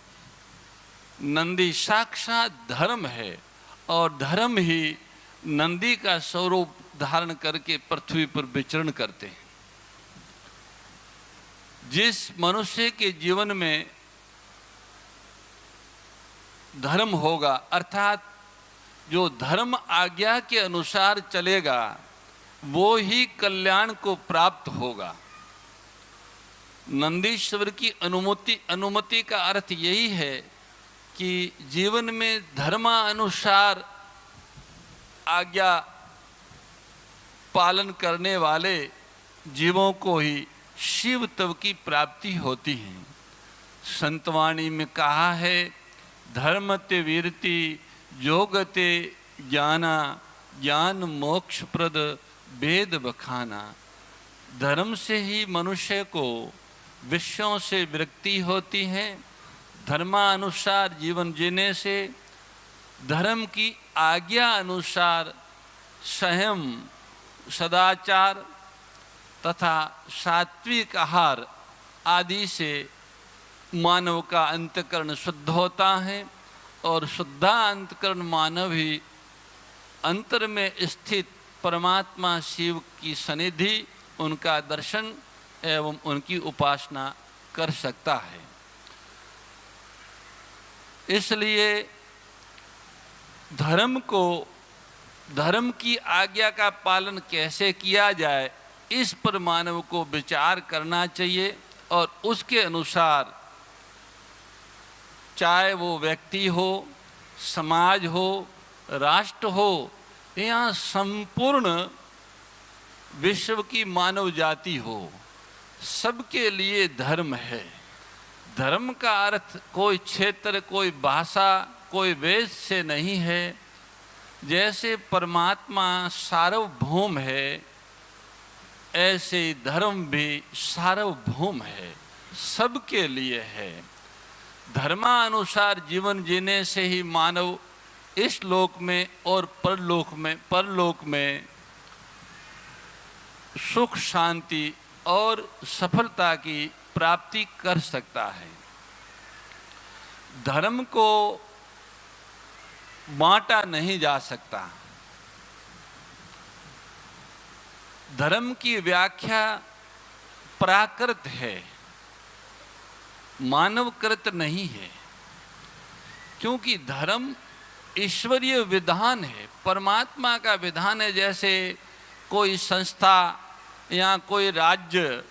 नंदी साक्षात धर्म है और धर्म ही नंदी का स्वरूप धारण करके पृथ्वी पर विचरण करते हैं। जिस मनुष्य के जीवन में धर्म होगा, अर्थात जो धर्म आज्ञा के अनुसार चलेगा, वो ही कल्याण को प्राप्त होगा। नंदीश्वर की अनुमति का अर्थ यही है कि जीवन में धर्मानुसार आज्ञा पालन करने वाले जीवों को ही शिव तत्व की प्राप्ति होती है। संतवाणी में कहा है, धर्मते वीरति जोगते ज्ञाना, ज्ञान मोक्ष प्रद वेद बखाना। धर्म से ही मनुष्य को विषयों से विरक्ति होती है। धर्मानुसार जीवन जीने से, धर्म की आज्ञा अनुसार संयम, सदाचार तथा सात्विक आहार आदि से मानव का अंतकरण शुद्ध होता है और शुद्धा अंतकरण मानव ही अंतर में स्थित परमात्मा शिव की सनिधि, उनका दर्शन एवं उनकी उपासना कर सकता है। इसलिए धर्म की आज्ञा का पालन कैसे किया जाए, इस पर मानव को विचार करना चाहिए और उसके अनुसार, चाहे वो व्यक्ति हो, समाज हो, राष्ट्र हो, या संपूर्ण विश्व की मानव जाति हो, सबके लिए धर्म है। धर्म का अर्थ कोई क्षेत्र, कोई भाषा, कोई वेश से नहीं है। जैसे परमात्मा सार्वभौम है, ऐसे धर्म भी सार्वभौम है, सबके लिए है। धर्मानुसार जीवन जीने से ही मानव इस लोक में और परलोक में सुख, शांति और सफलता की प्राप्ति कर सकता है। धर्म को बांटा नहीं जा सकता। धर्म की व्याख्या प्राकृत है, मानवकृत नहीं है, क्योंकि धर्म ईश्वरीय विधान है, परमात्मा का विधान है। जैसे कोई संस्था या कोई राज्य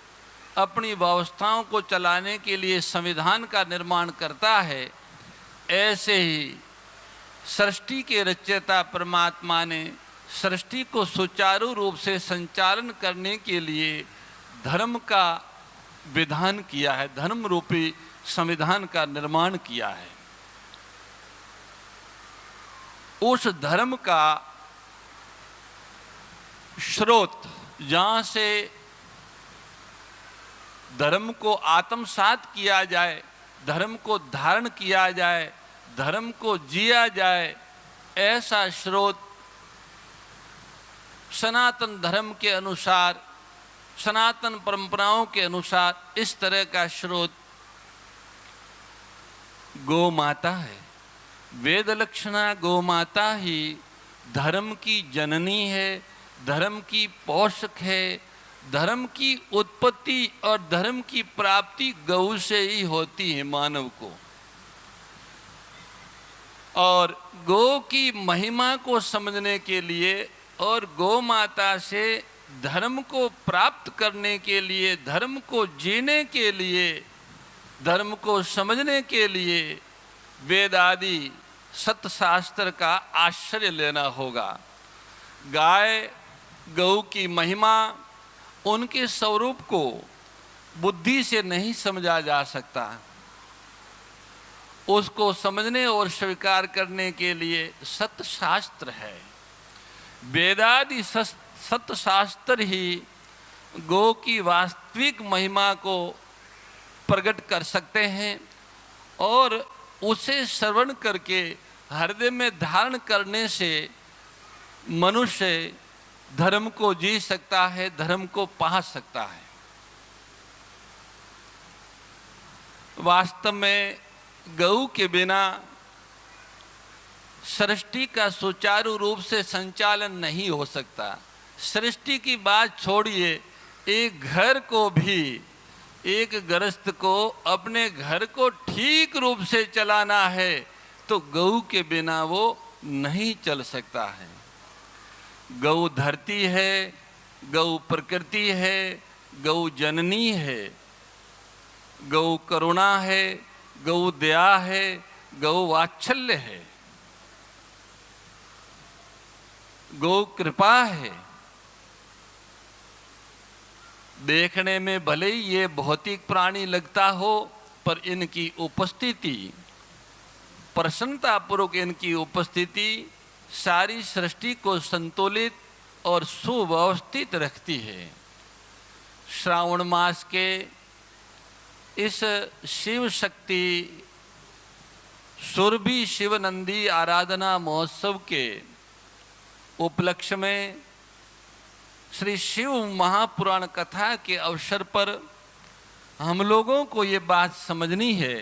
अपनी व्यवस्थाओं को चलाने के लिए संविधान का निर्माण करता है, ऐसे ही सृष्टि के रचयिता परमात्मा ने सृष्टि को सुचारू रूप से संचालन करने के लिए धर्म का विधान किया है, धर्म रूपी संविधान का निर्माण किया है। उस धर्म का स्रोत, जहाँ से धर्म को आत्मसात किया जाए, धर्म को धारण किया जाए, धर्म को जिया जाए, ऐसा स्रोत सनातन धर्म के अनुसार, सनातन परंपराओं के अनुसार इस तरह का स्रोत गौ माता है। वेद लक्षणा गौ माता ही धर्म की जननी है, धर्म की पोषक है। धर्म की उत्पत्ति और धर्म की प्राप्ति गौ से ही होती है मानव को। और गौ की महिमा को समझने के लिए और गौ माता से धर्म को प्राप्त करने के लिए, धर्म को जीने के लिए, धर्म को समझने के लिए वेद आदि सत्य शास्त्र का आश्रय लेना होगा। गाय, गौ की महिमा, उनके स्वरूप को बुद्धि से नहीं समझा जा सकता। उसको समझने और स्वीकार करने के लिए सत्य शास्त्र है। वेदादि सत्य शास्त्र ही गौ की वास्तविक महिमा को प्रकट कर सकते हैं और उसे श्रवण करके हृदय में धारण करने से मनुष्य धर्म को जी सकता है, धर्म को पा सकता है। वास्तव में गौ के बिना सृष्टि का सुचारू रूप से संचालन नहीं हो सकता। सृष्टि की बात छोड़िए, एक घर को भी एक गृहस्थ को अपने घर को ठीक रूप से चलाना है तो गौ के बिना वो नहीं चल सकता है। गौ धरती है, गौ प्रकृति है, गौ जननी है, गौ करुणा है, गौ दया है, गौ वात्सल्य है, गौ कृपा है। देखने में भले ही ये भौतिक प्राणी लगता हो, पर इनकी उपस्थिति, प्रसन्नतापूर्वक इनकी उपस्थिति सारी सृष्टि को संतुलित और सुव्यवस्थित रखती है। श्रावण मास के इस शिव शक्ति सुरभि शिवनंदी आराधना महोत्सव के उपलक्ष्य में श्री शिव महापुराण कथा के अवसर पर हम लोगों को ये बात समझनी है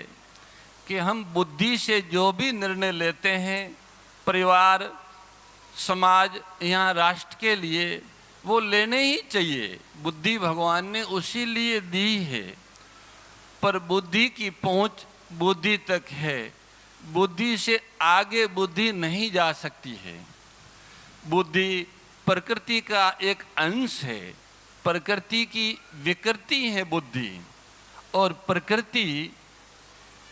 कि हम बुद्धि से जो भी निर्णय लेते हैं परिवार, समाज, यहाँ राष्ट्र के लिए, वो लेने ही चाहिए। बुद्धि भगवान ने उसी लिए दी है, पर बुद्धि की पहुँच बुद्धि तक है। बुद्धि से आगे बुद्धि नहीं जा सकती है। बुद्धि प्रकृति का एक अंश है, प्रकृति की विकृति है बुद्धि, और प्रकृति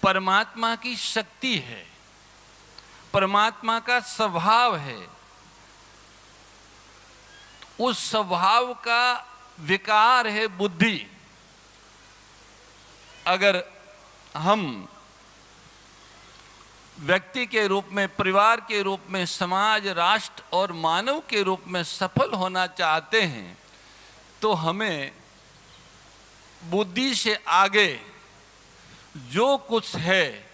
परमात्मा की शक्ति है, परमात्मा का स्वभाव है। उस स्वभाव का विकार है बुद्धि। अगर हम व्यक्ति के रूप में, परिवार के रूप में, समाज, राष्ट्र और मानव के रूप में सफल होना चाहते हैं तो हमें बुद्धि से आगे जो कुछ है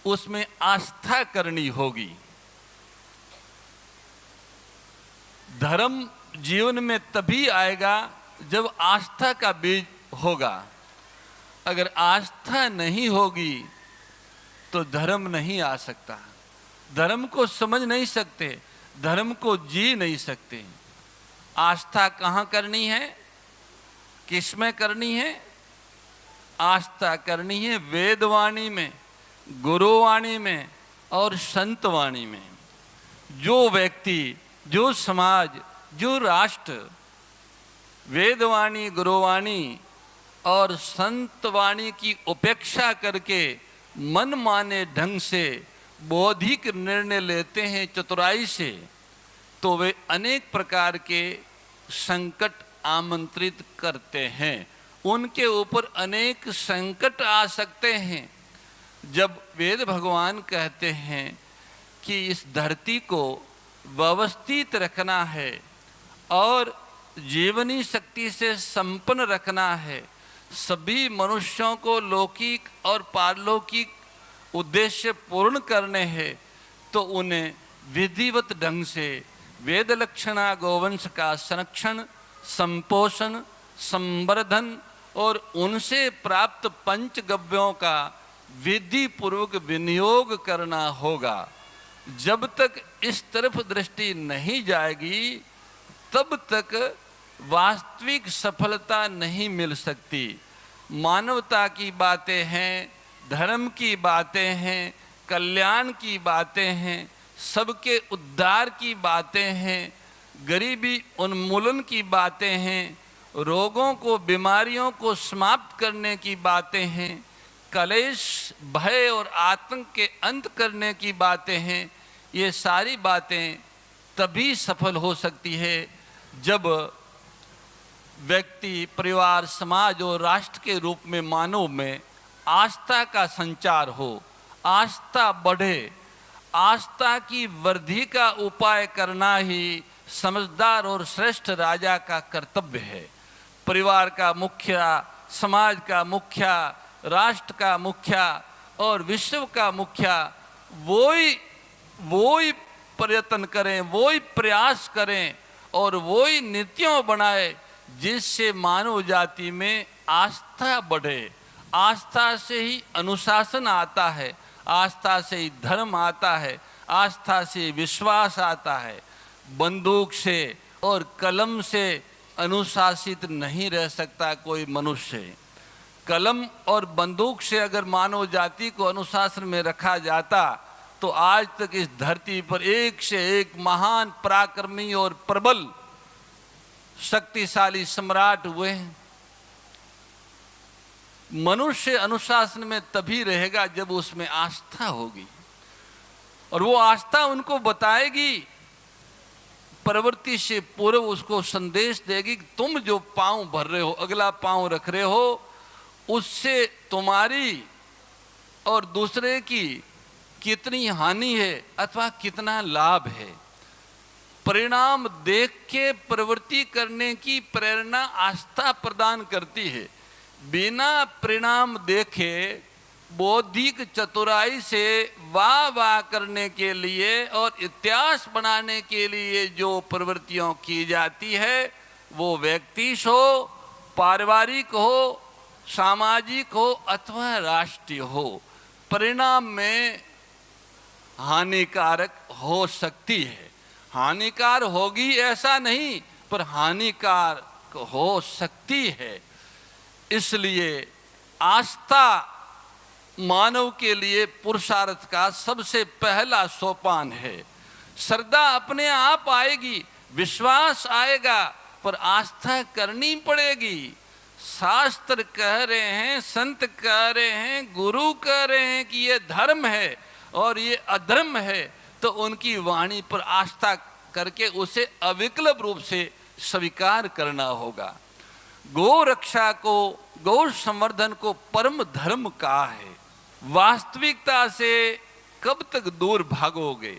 उसमें आस्था करनी होगी। धर्म जीवन में तभी आएगा जब आस्था का बीज होगा। अगर आस्था नहीं होगी तो धर्म नहीं आ सकता। धर्म को समझ नहीं सकते, धर्म को जी नहीं सकते। आस्था कहाँ करनी है, किसमें करनी है? आस्था करनी है वेदवाणी में, गुरुवाणी में और संतवाणी में। जो व्यक्ति, जो समाज, जो राष्ट्र वेदवाणी, गुरुवाणी और संतवाणी की उपेक्षा करके मन माने ढंग से बौद्धिक निर्णय लेते हैं चतुराई से, तो वे अनेक प्रकार के संकट आमंत्रित करते हैं। उनके ऊपर अनेक संकट आ सकते हैं। जब वेद भगवान कहते हैं कि इस धरती को व्यवस्थित रखना है और जीवनी शक्ति से संपन्न रखना है, सभी मनुष्यों को लौकिक और पारलौकिक उद्देश्य पूर्ण करने हैं, तो उन्हें विधिवत ढंग से वेद लक्षणा गोवंश का संरक्षण, संपोषण, संवर्धन और उनसे प्राप्त पंचगव्यों का विधि पूर्वक विनियोग करना होगा। जब तक इस तरफ दृष्टि नहीं जाएगी तब तक वास्तविक सफलता नहीं मिल सकती। मानवता की बातें हैं, धर्म की बातें हैं, कल्याण की बातें हैं, सबके उद्धार की बातें हैं, गरीबी उन्मूलन की बातें हैं, रोगों को, बीमारियों को समाप्त करने की बातें हैं, कलेश, भय और आतंक के अंत करने की बातें हैं। ये सारी बातें तभी सफल हो सकती है जब व्यक्ति, परिवार, समाज और राष्ट्र के रूप में मानव में आस्था का संचार हो, आस्था बढ़े। आस्था की वृद्धि का उपाय करना ही समझदार और श्रेष्ठ राजा का कर्तव्य है। परिवार का मुखिया, समाज का मुखिया, राष्ट्र का मुखिया और विश्व का मुखिया वही प्रयत्न करें, वही प्रयास करें और वही नीतियों बनाए जिससे मानव जाति में आस्था बढ़े। आस्था से ही अनुशासन आता है, आस्था से ही धर्म आता है, आस्था से विश्वास आता है। बंदूक से और कलम से अनुशासित नहीं रह सकता कोई मनुष्य। कलम और बंदूक से अगर मानव जाति को अनुशासन में रखा जाता तो आज तक इस धरती पर एक से एक महान पराक्रमी और प्रबल शक्तिशाली सम्राट हुए हैं। मनुष्य अनुशासन में तभी रहेगा जब उसमें आस्था होगी, और वो आस्था उनको बताएगी, प्रवृत्ति से पूर्व उसको संदेश देगी कि तुम जो पांव भर रहे हो, अगला पांव रख रहे हो, उससे तुम्हारी और दूसरे की कितनी हानि है अथवा कितना लाभ है। परिणाम देख के प्रवृत्ति करने की प्रेरणा आस्था प्रदान करती है। बिना परिणाम देखे बौद्धिक चतुराई से वाह वाह करने के लिए और इतिहास बनाने के लिए जो प्रवृत्तियों की जाती है, वो व्यक्ति हो, पारिवारिक हो, सामाजिक हो अथवा राष्ट्रीय हो, परिणाम में हानिकारक हो सकती है। हानिकार होगी ऐसा नहीं, पर हानिकारक हो सकती है। इसलिए आस्था मानव के लिए पुरुषार्थ का सबसे पहला सोपान है। श्रद्धा अपने आप आएगी, विश्वास आएगा, पर आस्था करनी पड़ेगी। शास्त्र कह रहे हैं, संत कह रहे हैं, गुरु कह रहे हैं कि ये धर्म है और ये अधर्म है, तो उनकी वाणी पर आस्था करके उसे अविकल्प रूप से स्वीकार करना होगा। गौ रक्षा को, गौ संवर्धन को परम धर्म कहा है। वास्तविकता से कब तक दूर भागोगे?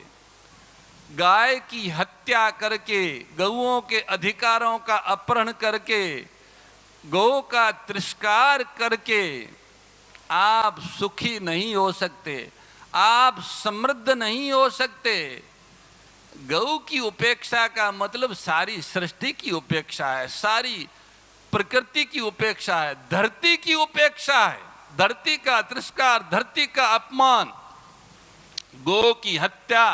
गाय की हत्या करके, गौओं के अधिकारों का अपहरण करके, गौ का तिरस्कार करके आप सुखी नहीं हो सकते, आप समृद्ध नहीं हो सकते। गौ की उपेक्षा का मतलब सारी सृष्टि की उपेक्षा है, सारी प्रकृति की उपेक्षा है, धरती की उपेक्षा है, धरती का तिरस्कार, धरती का अपमान। गौ की हत्या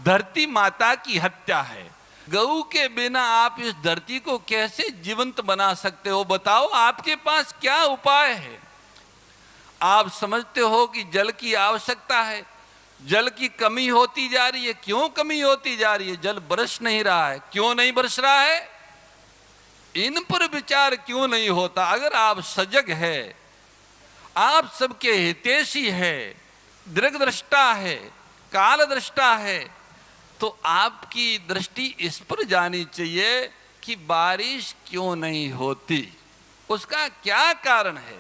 धरती माता की हत्या है। गौ के बिना आप इस धरती को कैसे जीवंत बना सकते हो? बताओ, आपके पास क्या उपाय है? आप समझते हो कि जल की आवश्यकता है, जल की कमी होती जा रही है। क्यों कमी होती जा रही है? जल बरस नहीं रहा है। क्यों नहीं बरस रहा है? इन पर विचार क्यों नहीं होता? अगर आप सजग है, आप सबके हितैषी है, दीर्घदृष्टा है, कालदृष्टा है, तो आपकी दृष्टि इस पर जानी चाहिए कि बारिश क्यों नहीं होती, उसका क्या कारण है।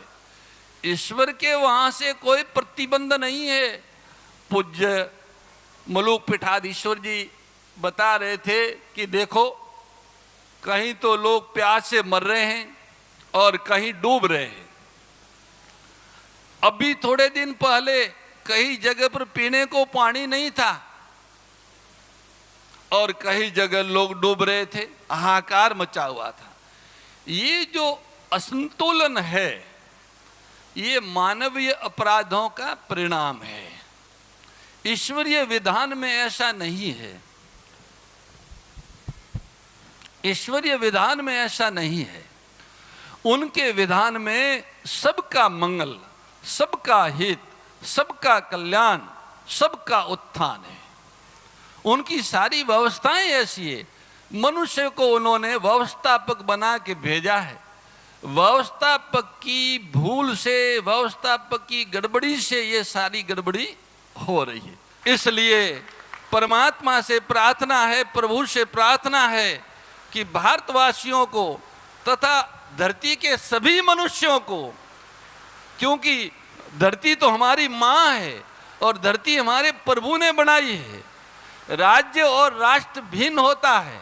ईश्वर के वहां से कोई प्रतिबंध नहीं है। पूज्य मलूक पीठाधीश्वर जी बता रहे थे कि देखो, कहीं तो लोग प्यास से मर रहे हैं और कहीं डूब रहे हैं। अभी थोड़े दिन पहले कई जगह पर पीने को पानी नहीं था और कई जगह लोग डूब रहे थे, हाहाकार मचा हुआ था। ये जो असंतुलन है, ये मानवीय अपराधों का परिणाम है। ईश्वरीय विधान में ऐसा नहीं है। ईश्वरीय विधान में ऐसा नहीं है। उनके विधान में सबका मंगल, सबका हित, सबका कल्याण, सबका उत्थान है। उनकी सारी व्यवस्थाएं ऐसी है। मनुष्य को उन्होंने व्यवस्थापक बना के भेजा है। व्यवस्थापक की भूल से, व्यवस्थापक की गड़बड़ी से ये सारी गड़बड़ी हो रही है। इसलिए परमात्मा से प्रार्थना है, प्रभु से प्रार्थना है कि भारतवासियों को तथा धरती के सभी मनुष्यों को, क्योंकि धरती तो हमारी माँ है और धरती हमारे प्रभु ने बनाई है। राज्य और राष्ट्र भिन्न होता है।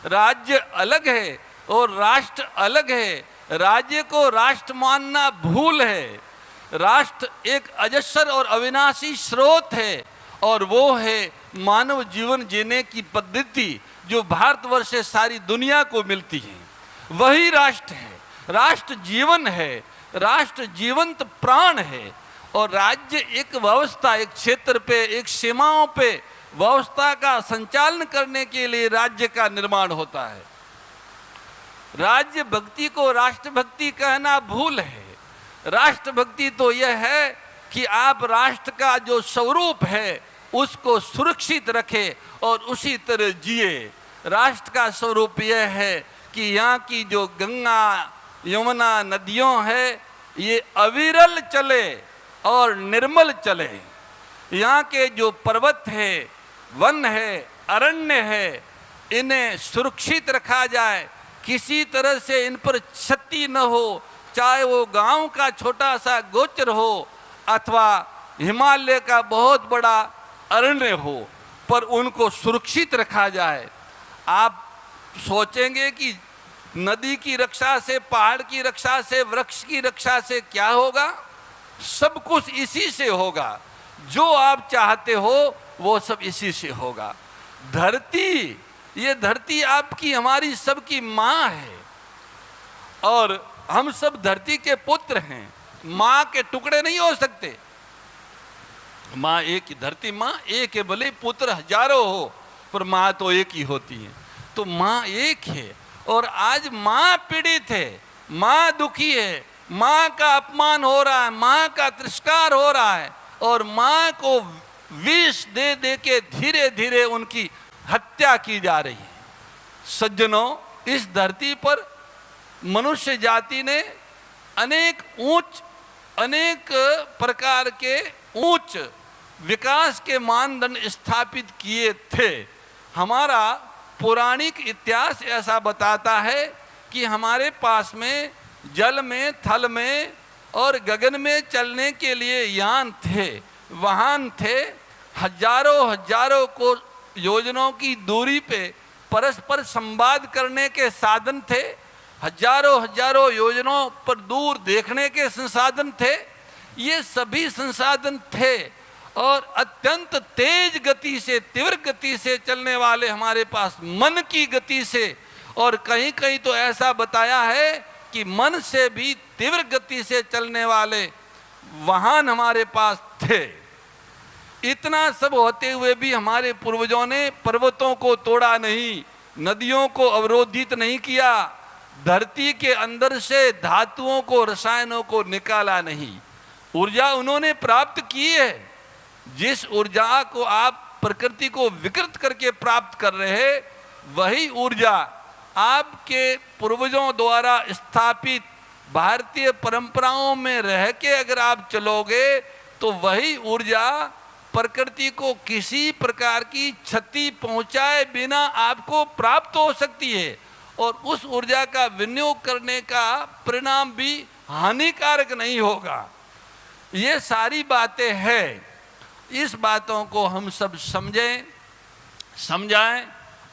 राज्य अलग है और राष्ट्र अलग है। राज्य को राष्ट्र मानना भूल है। राष्ट्र एक अजस्र और अविनाशी स्रोत है और वो है मानव जीवन जीने की पद्धति जो भारतवर्ष से सारी दुनिया को मिलती है। वही राष्ट्र है। राष्ट्र जीवन है, राष्ट्र जीवंत प्राण है। और राज्य एक व्यवस्था, एक क्षेत्र पे, एक सीमाओं पे व्यवस्था का संचालन करने के लिए राज्य का निर्माण होता है। राज्य भक्ति को राष्ट्र भक्ति कहना भूल है। राष्ट्रभक्ति तो यह है कि आप राष्ट्र का जो स्वरूप है उसको सुरक्षित रखें और उसी तरह जिए। राष्ट्र का स्वरूप यह है कि यहाँ की जो गंगा यमुना नदियों है ये अविरल चले और निर्मल चले। यहाँ के जो पर्वत है, वन है, अरण्य है, इन्हें सुरक्षित रखा जाए, किसी तरह से इन पर क्षति न हो, चाहे वो गांव का छोटा सा गोचर हो अथवा हिमालय का बहुत बड़ा अरण्य हो, पर उनको सुरक्षित रखा जाए। आप सोचेंगे कि नदी की रक्षा से, पहाड़ की रक्षा से, वृक्ष की रक्षा से क्या होगा? सब कुछ इसी से होगा। जो आप चाहते हो वो सब इसी से होगा। धरती, ये धरती आपकी, हमारी सबकी माँ है और हम सब धरती के पुत्र हैं। माँ के टुकड़े नहीं हो सकते। माँ एक ही, धरती माँ एक है, भले पुत्र हजारों हो पर माँ तो एक ही होती है। तो माँ एक है और आज माँ पीड़ित है, माँ दुखी है, माँ का अपमान हो रहा है, माँ का तिरस्कार हो रहा है और माँ को विष दे दे के धीरे धीरे उनकी हत्या की जा रही है। सज्जनों, इस धरती पर मनुष्य जाति ने अनेक प्रकार के ऊंच विकास के मानदंड स्थापित किए थे। हमारा पौराणिक इतिहास ऐसा बताता है कि हमारे पास में जल में, थल में और गगन में चलने के लिए यान थे, वाहन थे। हजारों को योजनाओं की दूरी पे परस्पर संवाद करने के साधन थे। हजारों योजनाओं पर दूर देखने के संसाधन थे। ये सभी संसाधन थे और अत्यंत तेज गति से, तीव्र गति से चलने वाले हमारे पास मन की गति से, और कहीं कहीं तो ऐसा बताया है कि मन से भी तीव्र गति से चलने वाले वाहन हमारे पास थे। इतना सब होते हुए भी हमारे पूर्वजों ने पर्वतों को तोड़ा नहीं, नदियों को अवरोधित नहीं किया, धरती के अंदर से धातुओं को, रसायनों को निकाला नहीं। ऊर्जा उन्होंने प्राप्त की है। जिस ऊर्जा को आप प्रकृति को विकृत करके प्राप्त कर रहे हैं, वही ऊर्जा आपके पूर्वजों द्वारा स्थापित भारतीय परंपराओं में रह के अगर आप चलोगे तो वही ऊर्जा प्रकृति को किसी प्रकार की क्षति पहुंचाए बिना आपको प्राप्त हो सकती है और उस ऊर्जा का विनियोग करने का परिणाम भी हानिकारक नहीं होगा। ये सारी बातें हैं। इस बातों को हम सब समझें, समझाएं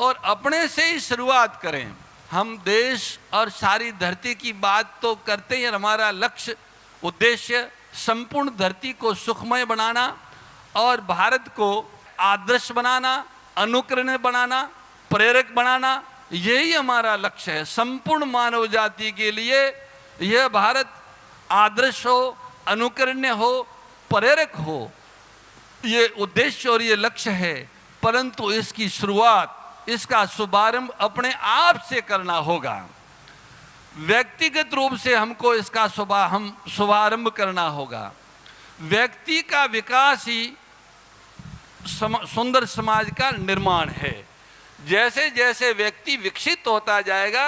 और अपने से ही शुरुआत करें। हम देश और सारी धरती की बात तो करते हैं। हमारा लक्ष्य, उद्देश्य संपूर्ण धरती को सुखमय बनाना और भारत को आदर्श बनाना, अनुकरणीय बनाना, प्रेरक बनाना, यही हमारा लक्ष्य है। संपूर्ण मानव जाति के लिए यह भारत आदर्श हो, अनुकरणीय हो, प्रेरक हो, ये उद्देश्य और ये लक्ष्य है। परंतु इसकी शुरुआत, इसका शुभारंभ अपने आप से करना होगा। व्यक्तिगत रूप से हमको इसका शुभारंभ करना होगा। व्यक्ति का विकास ही सुंदर समाज का निर्माण है। जैसे जैसे व्यक्ति विकसित होता जाएगा,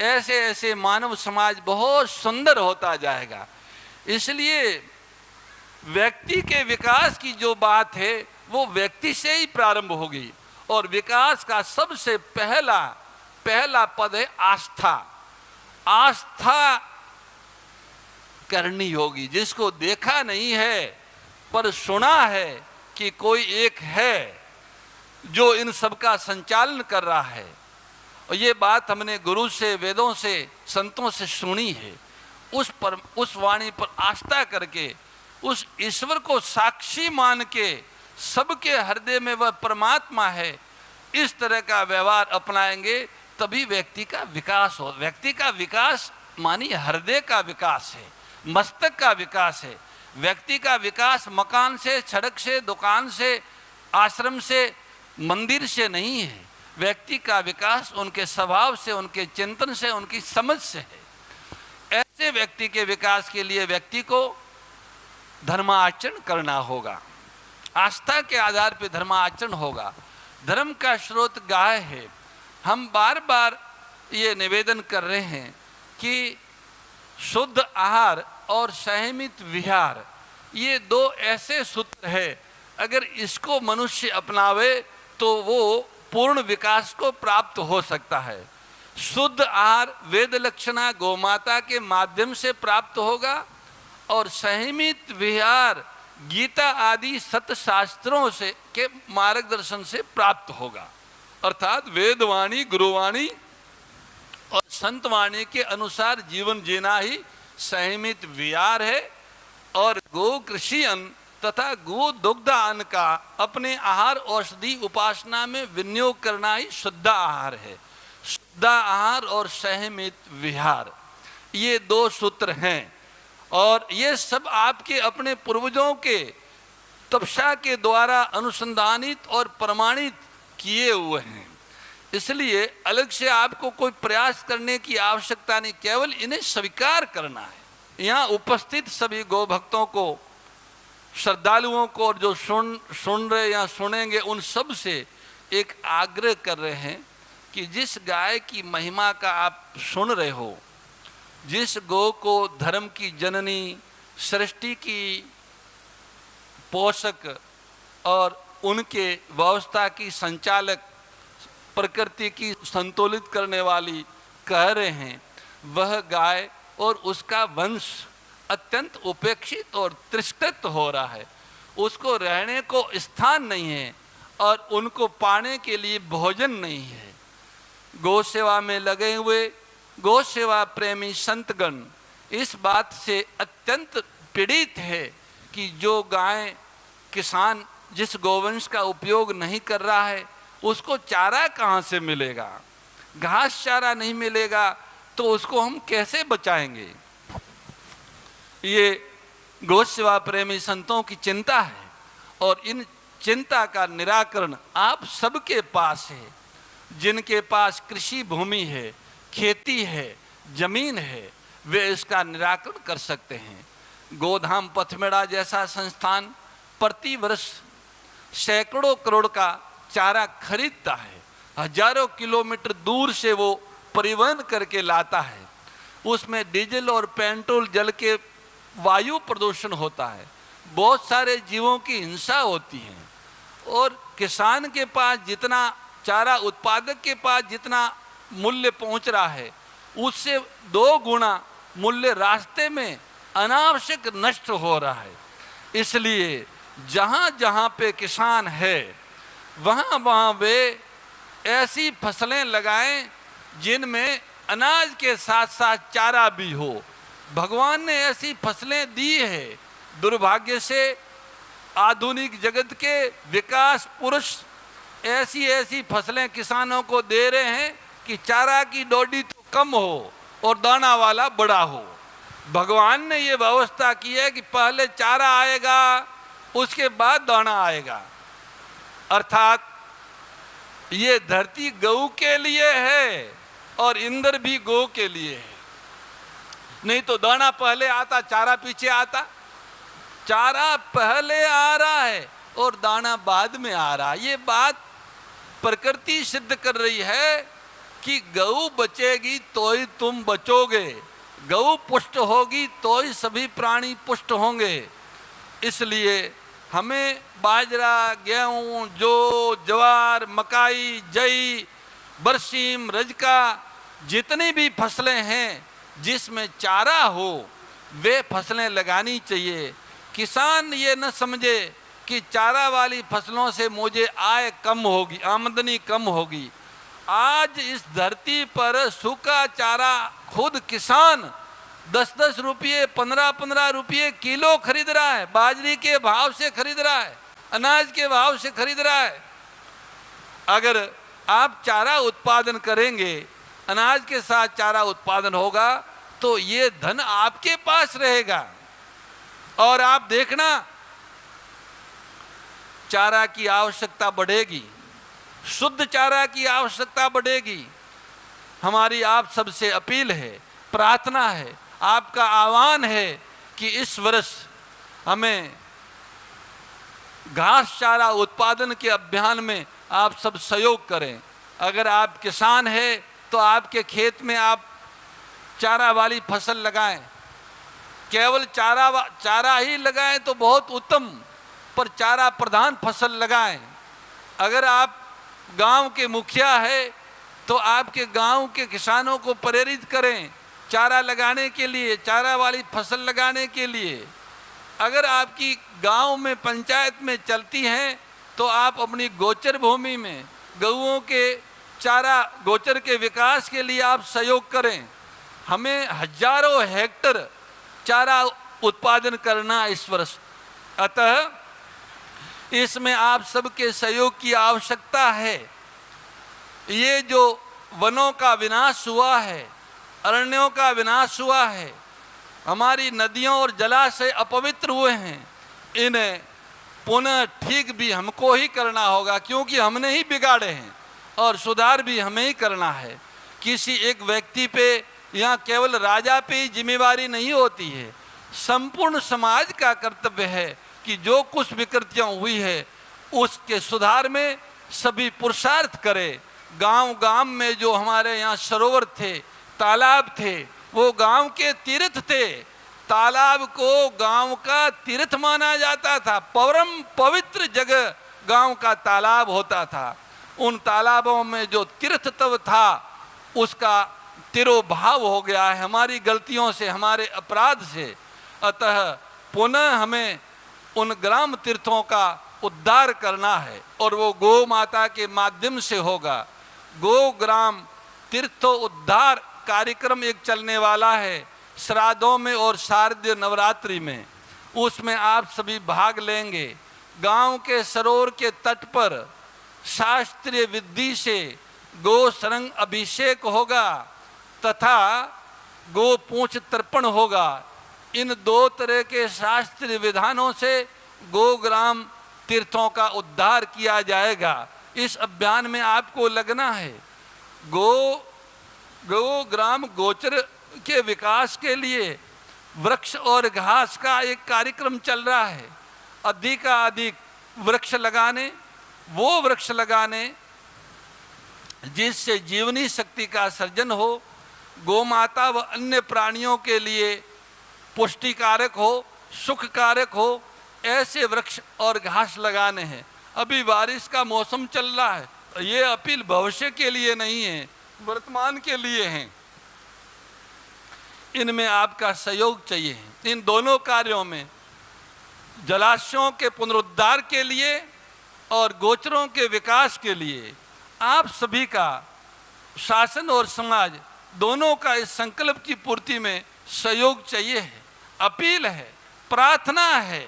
ऐसे ऐसे मानव समाज बहुत सुंदर होता जाएगा। इसलिए व्यक्ति के विकास की जो बात है वो व्यक्ति से ही प्रारंभ होगी और विकास का सबसे पहला पद है आस्था। आस्था करनी होगी। जिसको देखा नहीं है पर सुना है कि कोई एक है जो इन सब का संचालन कर रहा है, और ये बात हमने गुरु से, वेदों से, संतों से सुनी है। उस वाणी पर आस्था करके, उस ईश्वर को साक्षी मान के, सबके हृदय में वह परमात्मा है, इस तरह का व्यवहार अपनाएंगे तभी व्यक्ति का विकास हो। व्यक्ति का विकास मानिए हृदय का विकास है, मस्तक का विकास है। व्यक्ति का विकास मकान से, सड़क से, दुकान से, आश्रम से, मंदिर से नहीं है। व्यक्ति का विकास उनके स्वभाव से, उनके चिंतन से, उनकी समझ से है। ऐसे व्यक्ति के विकास के लिए व्यक्ति को धर्माचरण करना होगा, आस्था के आधार पर धर्माचरण होगा। धर्म का स्रोत गाय है। हम बार बार ये निवेदन कर रहे हैं कि शुद्ध आहार और संयमित विहार, ये दो ऐसे सूत्र है, अगर इसको मनुष्य अपनावे तो वो पूर्ण विकास को प्राप्त हो सकता है। शुद्ध आहार वेद लक्षणा गौमाता के माध्यम से प्राप्त होगा और संयमित विहार गीता आदि सत शास्त्रों से के मार्गदर्शन से प्राप्त होगा। अर्थात वेदवाणी गुरुवाणी और संतवाणी के अनुसार जीवन जीना ही संयमित विहार है। और गो कृषि अन्न तथा गो दुग्ध अन्न का अपने आहार औषधि उपासना में विनियोग करना ही शुद्ध आहार है। शुद्ध आहार और संयमित विहार, ये दो सूत्र हैं और ये सब आपके अपने पूर्वजों के तपस्या के द्वारा अनुसंधानित और प्रमाणित किए हुए हैं। इसलिए अलग से आपको कोई प्रयास करने की आवश्यकता नहीं, केवल इन्हें स्वीकार करना है। यहाँ उपस्थित सभी गौ भक्तों को, श्रद्धालुओं को और जो सुन रहे या सुनेंगे, उन सब से एक आग्रह कर रहे हैं कि जिस गाय की महिमा का आप सुन रहे हो, जिस गौ को धर्म की जननी, सृष्टि की पोषक और उनके व्यवस्था की संचालक, प्रकृति की संतुलित करने वाली कह रहे हैं, वह गाय और उसका वंश अत्यंत उपेक्षित और तिरस्कृत हो रहा है। उसको रहने को स्थान नहीं है और उनको पाने के लिए भोजन नहीं है। गौ सेवा में लगे हुए गौ सेवा प्रेमी संतगण इस बात से अत्यंत पीड़ित है कि जो गाय किसान जिस गौवंश का उपयोग नहीं कर रहा है, उसको चारा कहाँ से मिलेगा? घास चारा नहीं मिलेगा तो उसको हम कैसे बचाएंगे? ये गौ सेवा प्रेमी संतों की चिंता है और इन चिंता का निराकरण आप सबके पास है। जिनके पास कृषि भूमि है, खेती है, जमीन है, वे इसका निराकरण कर सकते हैं। गोधाम पथमेड़ा जैसा संस्थान प्रति वर्ष सैकड़ों करोड़ का चारा खरीदता है। हजारों किलोमीटर दूर से वो परिवहन करके लाता है। उसमें डीजल और पेट्रोल जल के वायु प्रदूषण होता है, बहुत सारे जीवों की हिंसा होती है और किसान के पास जितना चारा, उत्पादक के पास जितना मूल्य पहुंच रहा है, उससे 2 गुना मूल्य रास्ते में अनावश्यक नष्ट हो रहा है। इसलिए जहाँ जहाँ पे किसान है, वहाँ वहाँ वे ऐसी फसलें लगाएं जिनमें अनाज के साथ साथ चारा भी हो। भगवान ने ऐसी फसलें दी है। दुर्भाग्य से आधुनिक जगत के विकास पुरुष ऐसी ऐसी फसलें किसानों को दे रहे हैं कि चारा की डोडी तो कम हो और दाना वाला बड़ा हो। भगवान ने ये व्यवस्था की है कि पहले चारा आएगा, उसके बाद दाना आएगा। अर्थात ये धरती गऊ के लिए है और इंद्र भी गौ के लिए है। नहीं तो दाना पहले आता, चारा पीछे आता। चारा पहले आ रहा है और दाना बाद में आ रहा है। ये बात प्रकृति सिद्ध कर रही है कि गऊ बचेगी तो ही तुम बचोगे, गऊ पुष्ट होगी तो ही सभी प्राणी पुष्ट होंगे। इसलिए हमें बाजरा, गेहूं, जौ, ज्वार, मकाई, जई, बरसीम, रजका, जितनी भी फसलें हैं जिसमें चारा हो, वे फसलें लगानी चाहिए। किसान ये न समझे कि चारा वाली फसलों से मुझे आय कम होगी, आमदनी कम होगी। आज इस धरती पर सूखा चारा खुद किसान 10-10 रुपये, 15-15 रुपये किलो खरीद रहा है। बाजरी के भाव से खरीद रहा है, अनाज के भाव से खरीद रहा है। अगर आप चारा उत्पादन करेंगे, अनाज के साथ चारा उत्पादन होगा, तो ये धन आपके पास रहेगा। और आप देखना, चारा की आवश्यकता बढ़ेगी, शुद्ध चारा की आवश्यकता बढ़ेगी। हमारी आप सबसे अपील है, प्रार्थना है, आपका आह्वान है कि इस वर्ष हमें घास चारा उत्पादन के अभियान में आप सब सहयोग करें। अगर आप किसान हैं तो आपके खेत में आप चारा वाली फसल लगाएं, केवल चारा ही लगाएं तो बहुत उत्तम, पर चारा प्रधान फसल लगाएं। अगर आप गांव के मुखिया है तो आपके गांव के किसानों को प्रेरित करें चारा लगाने के लिए, चारा वाली फसल लगाने के लिए। अगर आपकी गांव में पंचायत में चलती हैं तो आप अपनी गोचर भूमि में गऊओं के चारा गोचर के विकास के लिए आप सहयोग करें। हमें हजारों हेक्टर चारा उत्पादन करना इस वर्ष, अतः इसमें आप सबके सहयोग की आवश्यकता है। ये जो वनों का विनाश हुआ है, अरण्यों का विनाश हुआ है, हमारी नदियों और जलाशय अपवित्र हुए हैं, इन्हें पुनः ठीक भी हमको ही करना होगा, क्योंकि हमने ही बिगाड़े हैं और सुधार भी हमें ही करना है। किसी एक व्यक्ति पे या केवल राजा पे ही जिम्मेवारी नहीं होती है, संपूर्ण समाज का कर्तव्य है कि जो कुछ विकृतियाँ हुई है उसके सुधार में सभी पुरुषार्थ करें। गांव गांव में जो हमारे यहाँ सरोवर थे, तालाब थे, वो गांव के तीर्थ थे। तालाब को गांव का तीर्थ माना जाता था, परम पवित्र जगह गांव का तालाब होता था। उन तालाबों में जो तीर्थ तव था उसका तिरोभाव हो गया है हमारी गलतियों से, हमारे अपराध से। अतः पुनः हमें उन ग्राम तीर्थों का उद्धार करना है और वो गौ माता के माध्यम से होगा। गो ग्राम तीर्थ उद्धार कार्यक्रम एक चलने वाला है श्राद्धों में और शारदीय नवरात्रि में, उसमें आप सभी भाग लेंगे। गांव के सरोवर के तट पर शास्त्रीय विधि से गो सरंग अभिषेक होगा तथा गो पूंछ तर्पण होगा। इन दो तरह के शास्त्रीय विधानों से गो ग्राम तीर्थों का उद्धार किया जाएगा। इस अभियान में आपको लगना है। गो ग्राम गोचर के विकास के लिए वृक्ष और घास का एक कार्यक्रम चल रहा है। अधिकाधिक वृक्ष लगाने, वो वृक्ष लगाने जिससे जीवनी शक्ति का सर्जन हो, गौ माता व अन्य प्राणियों के लिए पुष्टिकारक हो, सुखकारक हो, ऐसे वृक्ष और घास लगाने हैं। अभी बारिश का मौसम चल रहा है, ये अपील भविष्य के लिए नहीं है, वर्तमान के लिए है। इनमें आपका सहयोग चाहिए। इन दोनों कार्यों में जलाशयों के पुनरुद्धार के लिए और गोचरों के विकास के लिए आप सभी का, शासन और समाज दोनों का इस संकल्प की पूर्ति में सहयोग चाहिए है, अपील है, प्रार्थना है।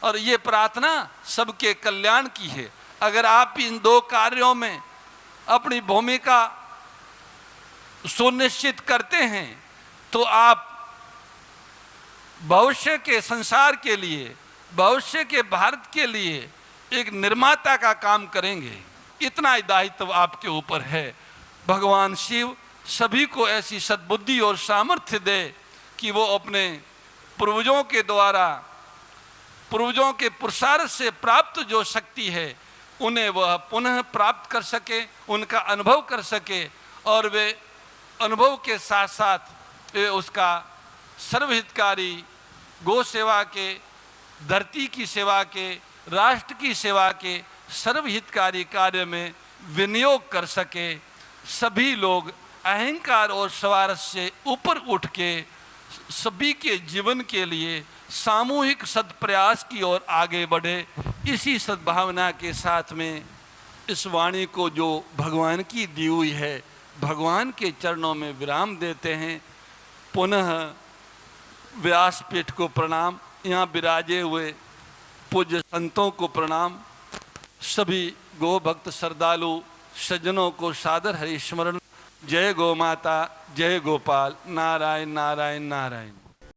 और ये प्रार्थना सबके कल्याण की है। अगर आप इन दो कार्यों में अपनी भूमिका सुनिश्चित करते हैं तो आप भविष्य के संसार के लिए, भविष्य के भारत के लिए एक निर्माता का काम करेंगे। इतना दायित्व आपके ऊपर है। भगवान शिव सभी को ऐसी सद्बुद्धि और सामर्थ्य दे कि वो अपने पूर्वजों के द्वारा, पूर्वजों के पुरुषार्थ से प्राप्त जो शक्ति है उन्हें वह पुनः प्राप्त कर सके, उनका अनुभव कर सके और वे अनुभव के साथ साथ वे उसका सर्वहितकारी गौ सेवा के, धरती की सेवा के, राष्ट्र की सेवा के सर्वहितकारी कार्य में विनियोग कर सके। सभी लोग अहंकार और स्वार्थ से ऊपर उठ के सभी के जीवन के लिए सामूहिक सत्प्रयास की ओर आगे बढ़े। इसी सद्भावना के साथ में इस वाणी को जो भगवान की दी हुई है, भगवान के चरणों में विराम देते हैं। पुनः व्यासपीठ को प्रणाम, यहाँ विराजे हुए पूज्य संतों को प्रणाम, सभी गो भक्त श्रद्धालु सज्जनों को सादर हरिस्मरण। जय गौ माता, जय गोपाल, नारायण नारायण नारायण।